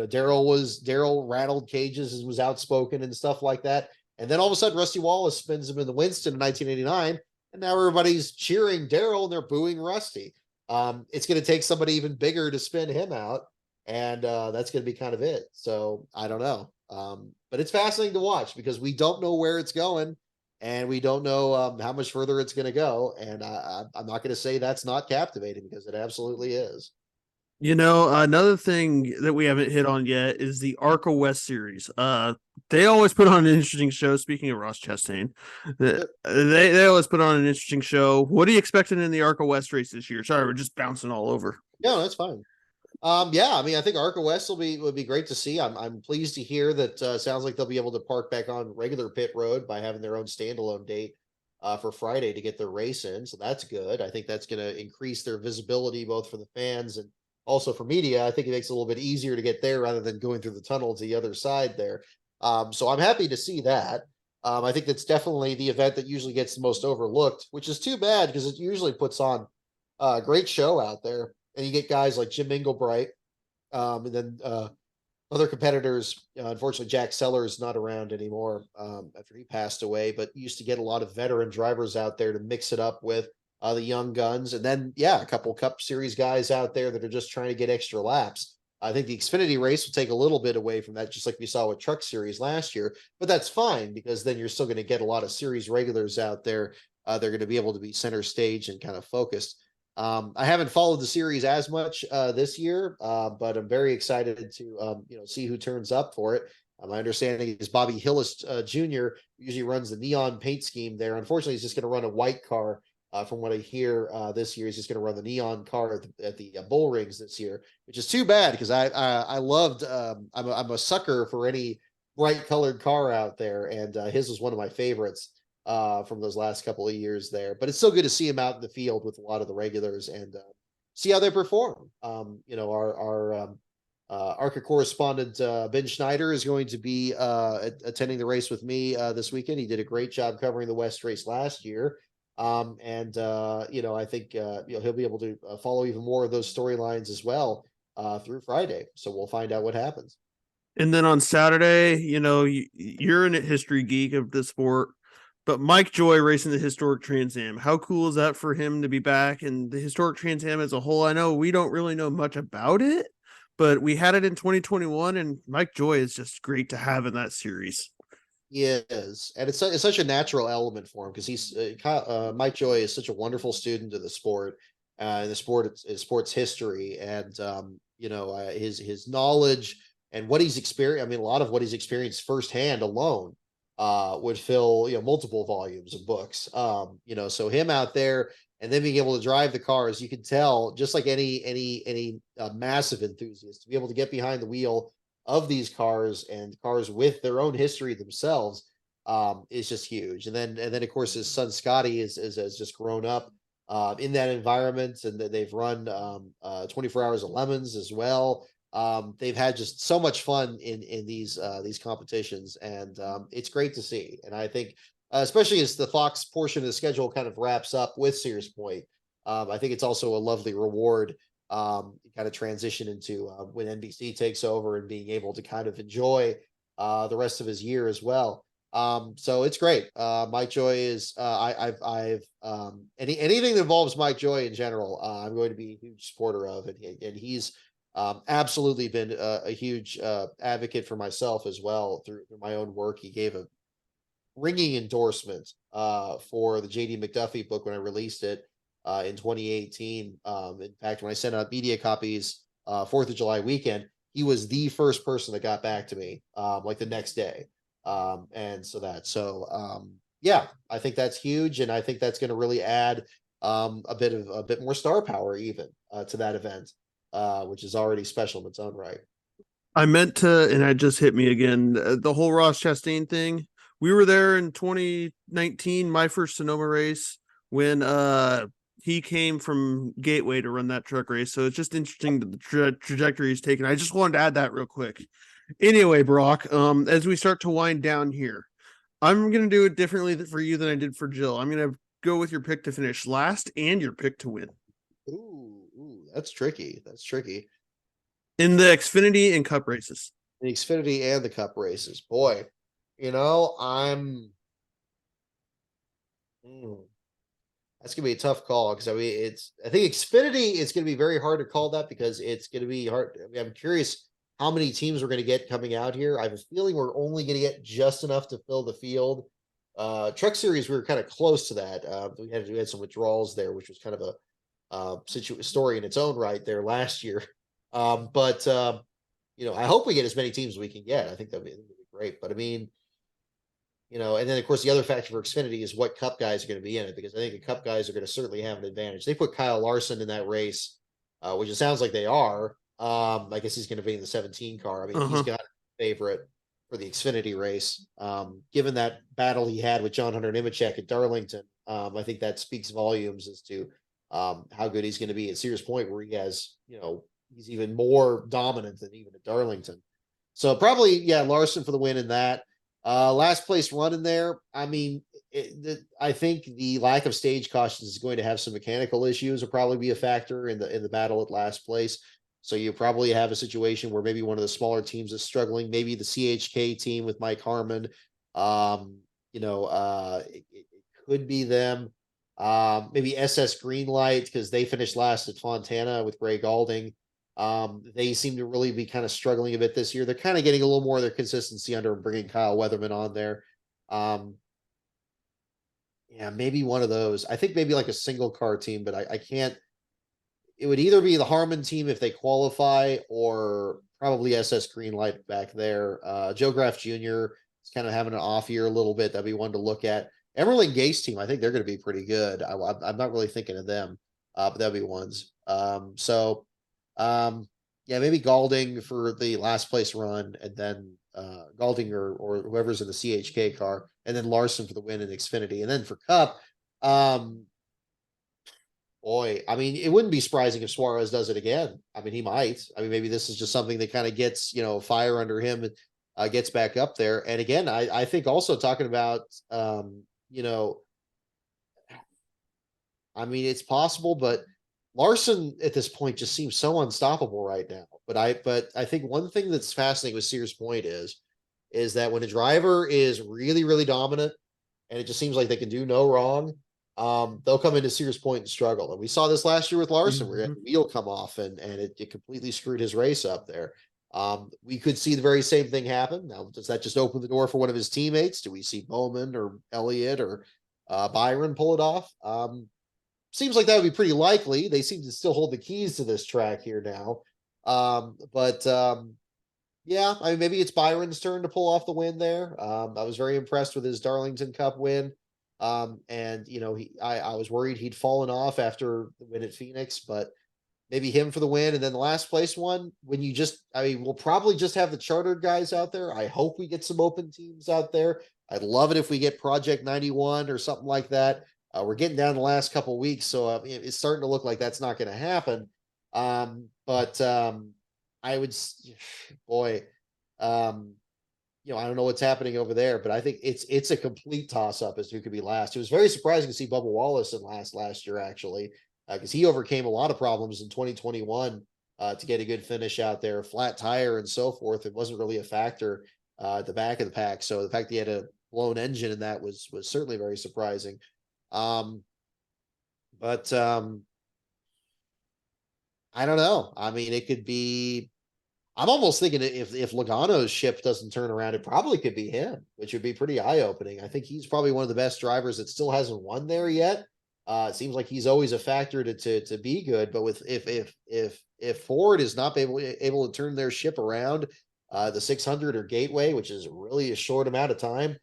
Darrell rattled cages and was outspoken and stuff like that. And then all of a sudden, Rusty Wallace spins him in the Winston in 1989, and now everybody's cheering Darrell and they're booing Rusty. It's going to take somebody even bigger to spin him out, and that's going to be kind of it. So I don't know, but it's fascinating to watch because we don't know where it's going, and we don't know how much further it's going to go. And I'm not going to say that's not captivating, because it absolutely is. Another thing that we haven't hit on yet is the ARCA West series. They always put on an interesting show. Speaking of Ross Chastain, they always put on an interesting show. What are you expecting in the ARCA West race this year? Sorry, we're just bouncing all over. Yeah, that's fine. I mean, I think ARCA West would be great to see. I'm pleased to hear that. Sounds like they'll be able to park back on regular pit road by having their own standalone date for Friday to get their race in. So that's good. I think that's going to increase their visibility both for the fans and also for media. I think it makes it a little bit easier to get there rather than going through the tunnel to the other side there. So I'm happy to see that. I think that's definitely the event that usually gets the most overlooked, which is too bad because it usually puts on a great show out there. And you get guys like Jim Inglebright, and then other competitors. Unfortunately, Jack Sellers not around anymore after he passed away, but used to get a lot of veteran drivers out there to mix it up with the young guns. And then, a couple Cup Series guys out there that are just trying to get extra laps. I think the Xfinity race will take a little bit away from that, just like we saw with Truck Series last year. But that's fine, because then you're still going to get a lot of series regulars out there. They're going to be able to be center stage and kind of focused. I haven't followed the series as much this year, but I'm very excited to see who turns up for it. My understanding is Bobby Hillis Jr. usually runs the neon paint scheme there. Unfortunately, he's just going to run a white car. From what I hear, this year he's just going to run the neon car at the Bull Rings this year, which is too bad because I loved. I'm a sucker for any bright colored car out there, and his was one of my favorites from those last couple of years there. But it's still good to see him out in the field with a lot of the regulars and see how they perform. Our ARCA correspondent Ben Schneider is going to be attending the race with me this weekend. He did a great job covering the West race last year. I think he'll be able to follow even more of those storylines as well through Friday. So we'll find out what happens. And then on Saturday, you're a history geek of the sport, but Mike Joy racing the historic Trans Am. How cool is that for him to be back? And the historic Trans Am as a whole, I know we don't really know much about it, but we had it in 2021, and Mike Joy is just great to have in that series. He is, and it's such a natural element for him because Mike Joy is such a wonderful student of the sport, the sport's history, and his knowledge and what he's experienced. I mean, a lot of what he's experienced firsthand alone would fill multiple volumes of books. So him out there and then being able to drive the cars, you can tell just like any massive enthusiast to be able to get behind the wheel of these cars and cars with their own history themselves is just huge. And then of course his son Scotty has just grown up in that environment, and they've run 24 Hours of Lemons as well. They've had just so much fun in these competitions, and it's great to see. And I think, especially as the Fox portion of the schedule kind of wraps up with Sears Point, I think it's also a lovely reward, kind of transition into when NBC takes over and being able to kind of enjoy the rest of his year as well. So it's great. Mike Joy is I've anything that involves Mike Joy in general, I'm going to be a huge supporter of, and he's absolutely been a huge advocate for myself as well through my own work. He gave a ringing endorsement for the JD McDuffie book when I released it in 2018. In fact, when I sent out media copies 4th of July weekend, he was the first person that got back to me like the next day. Yeah, I think that's huge, and I think that's going to really add a bit more star power even to that event, which is already special in its own right. I meant to, and it just hit me again. The whole Ross Chastain thing. We were there in 2019, my first Sonoma race, when he came from Gateway to run that truck race. So it's just interesting the trajectory he's taken. I just wanted to add that real quick. Anyway, Brock, as we start to wind down here, I'm gonna do it differently for you than I did for Jill. I'm gonna go with your pick to finish last and your pick to win Ooh, that's tricky. That's tricky. in the Xfinity and Cup races. The Xfinity and the Cup races, boy. I'm. That's gonna be a tough call because I mean, I think Xfinity is gonna be very hard to call that because it's gonna be hard. I mean, I'm curious how many teams we're gonna get coming out here. I have a feeling we're only gonna get just enough to fill the field. Truck Series, we were kind of close to that. We had some withdrawals there, which was kind of a story in its own right there last year. But I hope we get as many teams as we can get. I think that'd be great. But I mean, and then of course the other factor for Xfinity is what Cup guys are going to be in it, because I think the Cup guys are going to certainly have an advantage. They put Kyle Larson in that race, which it sounds like they are. I guess he's going to be in the 17 car. I mean, he's got a favorite for the Xfinity race. Given that battle he had with John Hunter Nemechek at Darlington, I think that speaks volumes as to how good he's going to be at Sears Point, where he has, he's even more dominant than even at Darlington. So probably, yeah, Larson for the win in that. Last place run in there. I mean, I think the lack of stage cautions is going to have some mechanical issues. Will probably be a factor in the battle at last place. So you probably have a situation where maybe one of the smaller teams is struggling. Maybe the CHK team with Mike Harmon. It could be them. Maybe SS Greenlight, because they finished last at Fontana with Gray Galding. They seem to really be kind of struggling a bit this year. They're kind of getting a little more of their consistency under bringing Kyle Weatherman on there. Yeah, maybe one of those. I think maybe like a single car team, but I can't. It would either be the Harmon team if they qualify, or probably SS Greenlight back there. Joe Graff Jr. is kind of having an off year a little bit. That'd be one to look at. Emerling Gase team, I think they're going to be pretty good. I'm not really thinking of them, but that'd be ones. Yeah, maybe Galding for the last place run, and then Galding or whoever's in the CHK car, and then Larson for the win in Xfinity. And then for Cup, boy, I mean, it wouldn't be surprising if Suarez does it again. I mean, he might. I mean, maybe this is just something that kind of gets, fire under him and gets back up there. And again, I think also talking about, I mean, it's possible, but Larson at this point just seems so unstoppable right now. But I think one thing that's fascinating with Sears Point is that when a driver is really, really dominant and it just seems like they can do no wrong, they'll come into Sears Point and struggle. And we saw this last year with Larson, where he had the wheel come off and it completely screwed his race up there. We could see the very same thing happen. Now, does that just open the door for one of his teammates? Do we see Bowman or Elliott or Byron pull it off? Seems like that would be pretty likely. They seem to still hold the keys to this track here now. Yeah, I mean, maybe it's Byron's turn to pull off the win there. I was very impressed with his Darlington Cup win. And you know, I was worried he'd fallen off after the win at Phoenix, but maybe him for the win. And then the last place one, when you just, I mean, we'll probably just have the chartered guys out there. I hope we get some open teams out there. I'd love it if we get Project 91 or something like that. We're getting down the last couple weeks, so it's starting to look like that's not going to happen. I would, boy, you know, I don't know what's happening over there, but I think it's a complete toss up as who could be last. It was very surprising to see Bubba Wallace in last year, actually, because he overcame a lot of problems in 2021 to get a good finish out there, flat tire and so forth. It wasn't really a factor at the back of the pack. So the fact that he had a blown engine in that was certainly very surprising. I don't know. I mean, it could be. I'm almost thinking if Logano's ship doesn't turn around, it probably could be him, which would be pretty eye-opening. I think he's probably one of the best drivers that still hasn't won there yet. It seems like he's always a factor to be good, but with if Ford is not able to turn their ship around, the 600 or Gateway, which is really a short amount of time,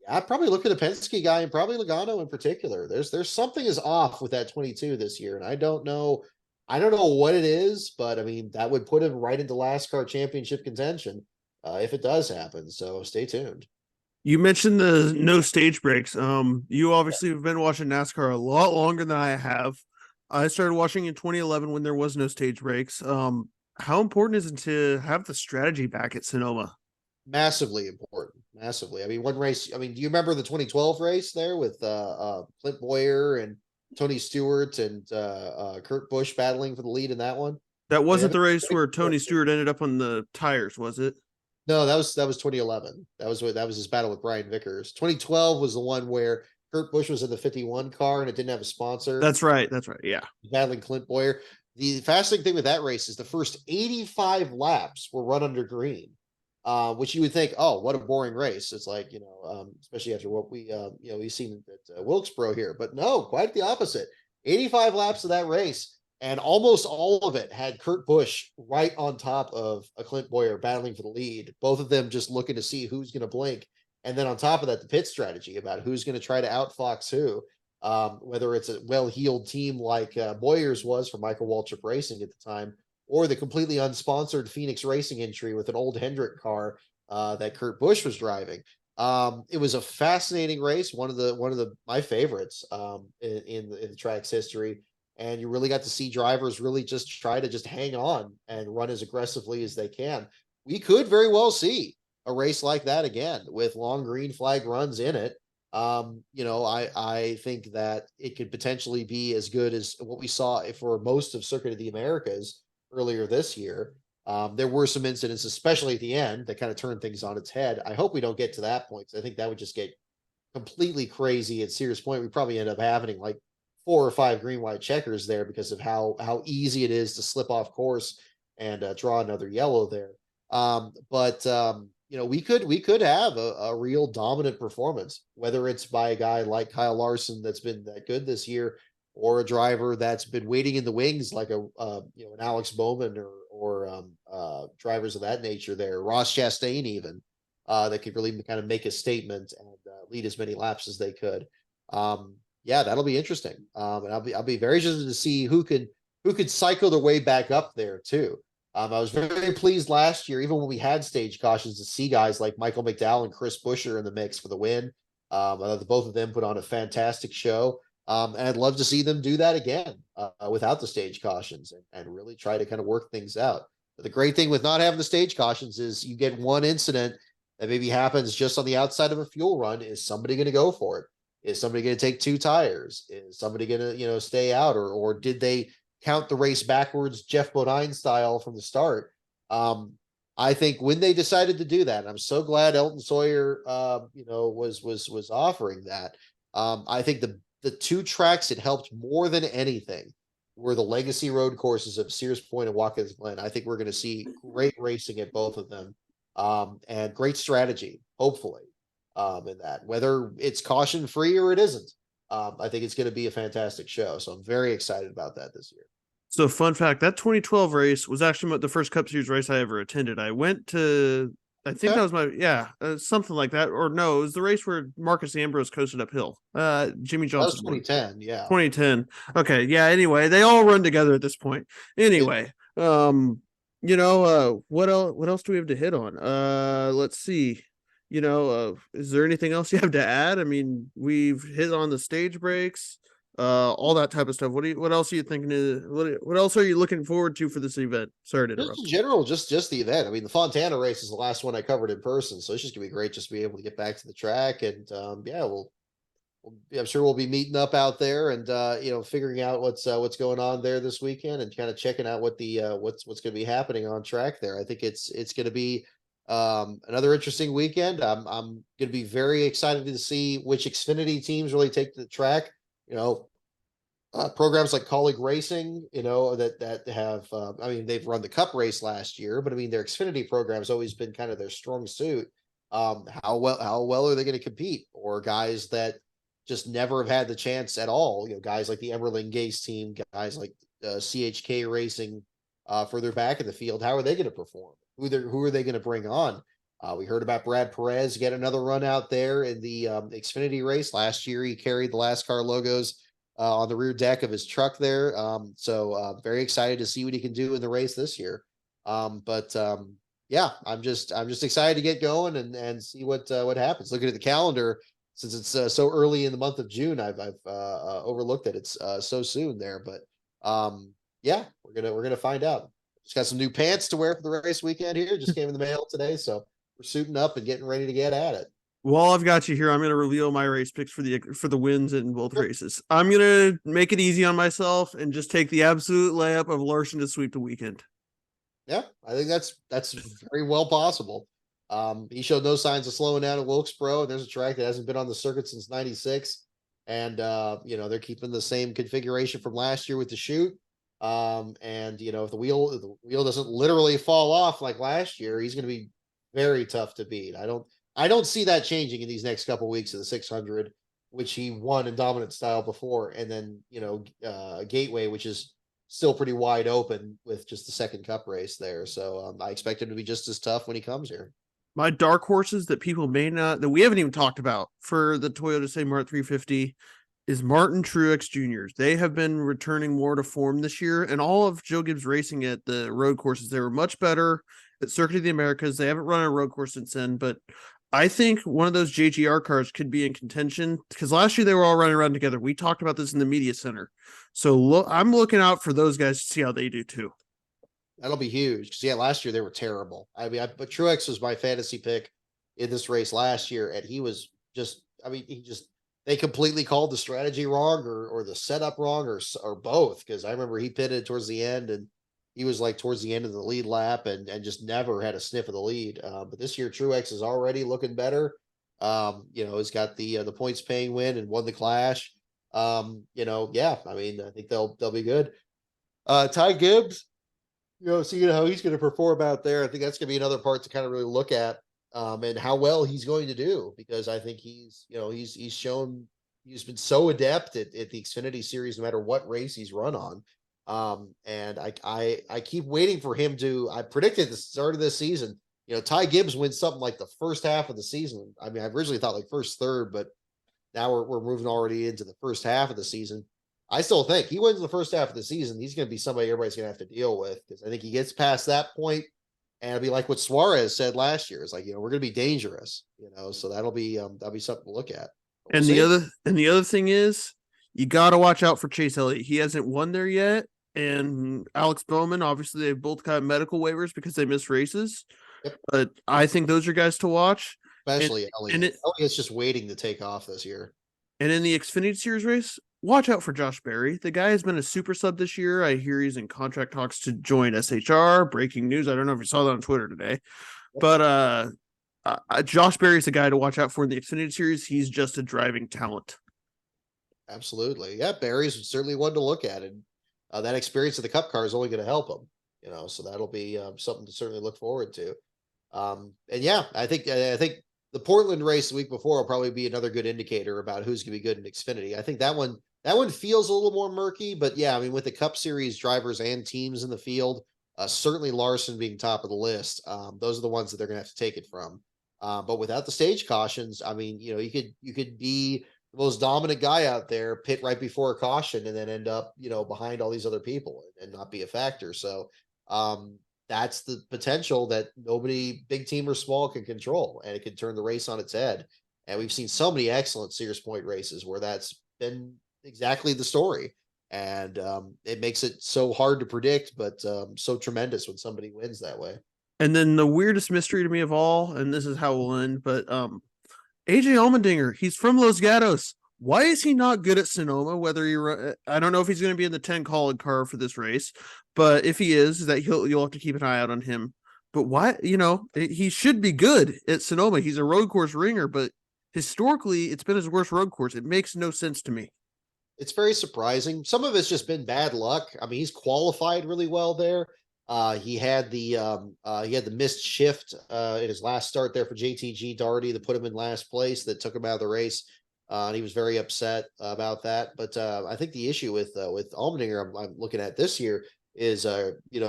I'd probably look at a Penske guy and probably Logano in particular. There's something is off with that 22 this year, and I don't know what it is, but I mean, that would put him right into NASCAR championship contention if it does happen. So stay tuned. You mentioned the no stage breaks. You obviously have been watching NASCAR a lot longer than I have. I started watching in 2011 when there was no stage breaks. How important is it to have the strategy back at Sonoma? Massively important. Massively. I mean, one race, I mean, do you remember the 2012 race there with Clint Boyer and Tony Stewart and Kurt Busch battling for the lead in that one? That wasn't the race where Tony Stewart ended up on the tires, was it? No, that was 2011. That was his battle with Brian Vickers. 2012 was the one where Kurt Busch was in the 51 car and it didn't have a sponsor. That's right. Yeah. Battling Clint Boyer. The fascinating thing with that race is the first 85 laps were run under green. Which you would think, oh, what a boring race. It's like, you know, especially after what we've seen at Wilkesboro here, but no, quite the opposite. 85 laps of that race, and almost all of it had Kurt Busch right on top of a Clint Boyer battling for the lead. Both of them just looking to see who's going to blink. And then on top of that, the pit strategy about who's going to try to outfox who, whether it's a well-heeled team like Boyer's was for Michael Waltrip Racing at the time, or the completely unsponsored Phoenix Racing entry with an old Hendrick car that Kurt Busch was driving. It was a fascinating race, one of my favorites in the track's history. And you really got to see drivers really just try to just hang on and run as aggressively as they can. We could very well see a race like that again with long green flag runs in it. You know, I think that it could potentially be as good as what we saw for most of Circuit of the Americas earlier this year. There were some incidents, especially at the end, that kind of turned things on its head. I hope we don't get to that point, because I think that would just get completely crazy at Sears Point. We probably end up having like 4 or 5 green white checkers there because of how easy it is to slip off course and draw another yellow there. You know, we could have a real dominant performance, whether it's by a guy like Kyle Larson that's been that good this year, or a driver that's been waiting in the wings like an Alex Bowman or drivers of that nature there, Ross Chastain even, that could really kind of make a statement and lead as many laps as they could. Yeah, that'll be interesting. And I'll be very interested to see who could cycle their way back up there too. I was very pleased last year, even when we had stage cautions, to see guys like Michael McDowell and Chris Buescher in the mix for the win. I thought both of them put on a fantastic show. And I'd love to see them do that again without the stage cautions and really try to kind of work things out. But the great thing with not having the stage cautions is you get one incident that maybe happens just on the outside of a fuel run. Is somebody going to go for it? Is somebody going to take 2 tires? Is somebody going to, stay out, or did they count the race backwards, Jeff Bodine style from the start? I think when they decided to do that, I'm so glad Elton Sawyer, was offering that. I think the 2 tracks it helped more than anything were the legacy road courses of Sears Point and Watkins Glen. I think we're going to see great racing at both of them, and great strategy, hopefully, in that. Whether it's caution free or it isn't, I think it's going to be a fantastic show. So I'm very excited about that this year. So fun fact, that 2012 race was actually the first Cup Series race I ever attended. I went to, I think that was something like that. Or no, it was the race where Marcus Ambrose coasted uphill. Jimmy That was Johnson. 2010, yeah. 2010. Okay, yeah, anyway, they all run together at this point. Anyway, what else do we have to hit on? Let's see. Is there anything else you have to add? I mean, we've hit on the stage breaks, all that type of stuff. What else are you thinking what else are you looking forward to for this event? Sorry to interrupt. Just in general, just the event. I mean, the Fontana race is the last one I covered in person, so it's just gonna be great just to be able to get back to the track. And I'm sure we'll be meeting up out there and figuring out what's going on there this weekend, and kind of checking out what the what's going to be happening on track there. I think it's going to be another interesting weekend. I'm going to be very excited to see which Xfinity teams really take to the track. Programs like Colleague Racing, that have, I mean, they've run the Cup race last year, but I mean, their Xfinity program has always been kind of their strong suit. How well are they going to compete? Or guys that just never have had the chance at all, guys like the Emerling Gase team, guys like CHK Racing further back in the field, how are they going to perform? Who are they going to bring on? We heard about Brad Perez get another run out there in the Xfinity race. Last year, he carried the NASCAR logos on the rear deck of his truck there. Very excited to see what he can do in the race this year. Yeah, I'm just excited to get going and see what happens. Looking at the calendar, since it's so early in the month of June, I've overlooked that it's so soon there. But yeah, we're gonna find out. Just got some new pants to wear for the race weekend here. Just came in the mail today, so we're suiting up and getting ready to get at it. While I've got you here, I'm going to reveal my race picks for the wins in both races. I'm going to make it easy on myself and just take the absolute layup of Larson to sweep the weekend. Yeah, I think that's very well possible. He showed no signs of slowing down at Wilkesboro. There's a track that hasn't been on the circuit since '96, and they're keeping the same configuration from last year with the chute. If the wheel doesn't literally fall off like last year, he's going to be very tough to beat. I don't see that changing in these next couple of weeks of the 600, which he won in dominant style before, and then Gateway, which is still pretty wide open with just the second Cup race there. So I expect him to be just as tough when he comes here. My dark horses that people that we haven't even talked about for the Toyota St. Mart 350 is Martin Truex Jr. They have been returning more to form this year, and all of Joe Gibbs racing at the road courses, they were much better at Circuit of the Americas. They haven't run a road course since then, but I think one of those JGR cars could be in contention because last year they were all running around together. We talked about this in the media center. So I'm looking out for those guys to see how they do too. That'll be huge. Because yeah, last year they were terrible. But Truex was my fantasy pick in this race last year, and he was just, they completely called the strategy wrong or the setup wrong or both. Because I remember he pitted towards the end, and he was like towards the end of the lead lap and just never had a sniff of the lead. But this year Truex is already looking better. He's got the points paying win and won the Clash. I think they'll be good. Ty Gibbs, seeing how he's going to perform out there, I think that's going to be another part to kind of really look at, and how well he's going to do, because I think he's shown he's been so adept at the Xfinity series, no matter what race he's run on. And I keep waiting for him to. I predicted the start of this season, Ty Gibbs wins something like the first half of the season. I mean, I originally thought like first third, but now we're moving already into the first half of the season. I still think he wins the first half of the season, he's going to be somebody everybody's going to have to deal with, because I think he gets past that point, and it'll be like what Suarez said last year. It's like, we're going to be dangerous, so that'll be something to look at. And the other thing is, you got to watch out for Chase Elliott. He hasn't won there yet. And Alex Bowman, obviously, they've both got medical waivers because they missed races. Yep. But I think those are guys to watch. Especially Elliott. Elliott's just waiting to take off this year. And in the Xfinity Series race, watch out for Josh Berry. The guy has been a super sub this year. I hear he's in contract talks to join SHR. Breaking news. I don't know if you saw that on Twitter today, but Josh Berry is a guy to watch out for in the Xfinity Series. He's just a driving talent. Absolutely. Yeah, Barry's certainly one to look at. And that experience of the Cup car is only going to help him, so that'll be something to certainly look forward to. And yeah, I think the Portland race the week before will probably be another good indicator about who's going to be good in Xfinity. I think that one feels a little more murky, but yeah, I mean, with the Cup Series drivers and teams in the field, certainly Larson being top of the list, those are the ones that they're going to have to take it from. But without the stage cautions, I mean, you could be the most dominant guy out there, pit right before a caution, and then end up, behind all these other people and not be a factor. So that's the potential that nobody, big team or small, can control, and it can turn the race on its head. And we've seen so many excellent Sears Point races where that's been exactly the story. And it makes it so hard to predict, but so tremendous when somebody wins that way. And then the weirdest mystery to me of all, and this is how we'll end, but AJ Allmendinger, he's from Los Gatos. Why is he not good at Sonoma? I don't know if he's going to be in the 10 call car for this race, but if he is, you'll have to keep an eye out on him. But why, he should be good at Sonoma. He's a road course ringer, but historically it's been his worst road course. It makes no sense to me. It's very surprising. Some of it's just been bad luck. I mean, he's qualified really well there. He had the missed shift in his last start there for JTG Daugherty that put him in last place, that took him out of the race. And he was very upset about that. But I think the issue with Allmendinger, I'm looking at this year, is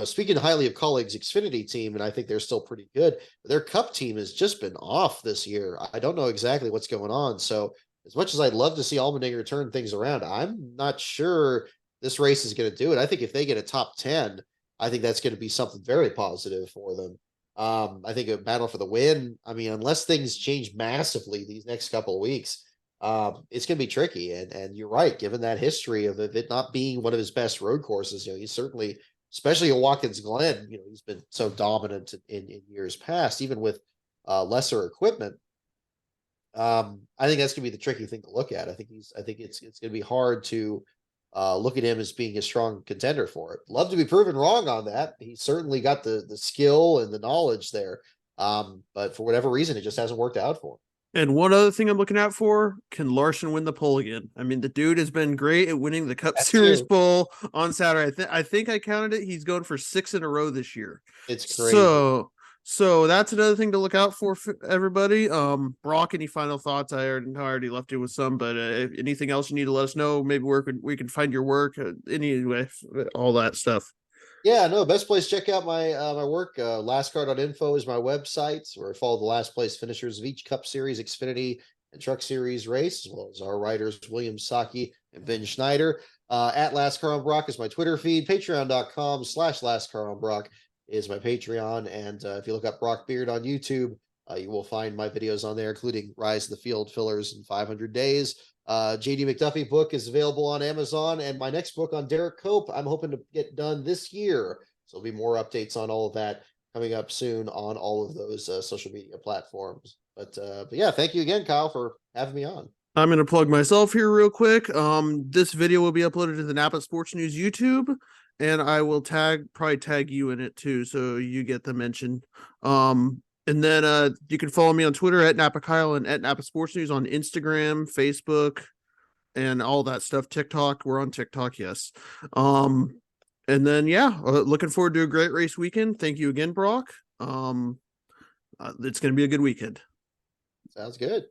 speaking highly of colleagues' Xfinity team, and I think they're still pretty good. Their Cup team has just been off this year. I don't know exactly what's going on. So as much as I'd love to see Allmendinger turn things around, I'm not sure this race is going to do it. I think if they get a top 10, I think that's going to be something very positive for them. I think a battle for the win, I mean, unless things change massively these next couple of weeks, it's going to be tricky. And you're right, given that history of it not being one of his best road courses, he's certainly, especially at Watkins Glen, he's been so dominant in years past, even with lesser equipment. I think that's going to be the tricky thing to look at. I think it's going to be hard to look at him as being a strong contender for it. Love to be proven wrong on that. He's certainly got the skill and the knowledge there. But for whatever reason, it just hasn't worked out for him. And one other thing I'm looking out for, can Larson win the pole again? I mean, the dude has been great at winning the Cup Series pole on Saturday. I think I counted it. He's going for 6 in a row this year. It's crazy. So that's another thing to look out for everybody. Brock, any final thoughts? I already left you with some, but if anything else you need to let us know, maybe where we can find your work, anyway, all that stuff. Yeah, no, best place to check out my my work. Lastcar.info is my website, where I follow the last place finishers of each Cup Series, Xfinity, and Truck Series race, as well as our writers William Saki and Ben Schneider. At Lastcar on Brock is my Twitter feed. Patreon.com/Lastcar on Brock is my Patreon. And if you look up Brock Beard on YouTube, you will find my videos on there, including Rise of the Field Fillers in 500 Days. JD McDuffie book is available on Amazon, and my next book on Derek Cope, I'm hoping to get done this year. So there'll be more updates on all of that coming up soon on all of those social media platforms. But yeah, thank you again, Kyle, for having me on. I'm going to plug myself here real quick. This video will be uploaded to the Napa Sports News YouTube, and I will probably tag you in it too, so you get the mention. And then you can follow me on Twitter at Napa Kyle and at Napa Sports News, on Instagram, Facebook, and all that stuff. TikTok, we're on TikTok, yes. And then looking forward to a great race weekend. Thank you again, Brock. It's going to be a good weekend. Sounds good.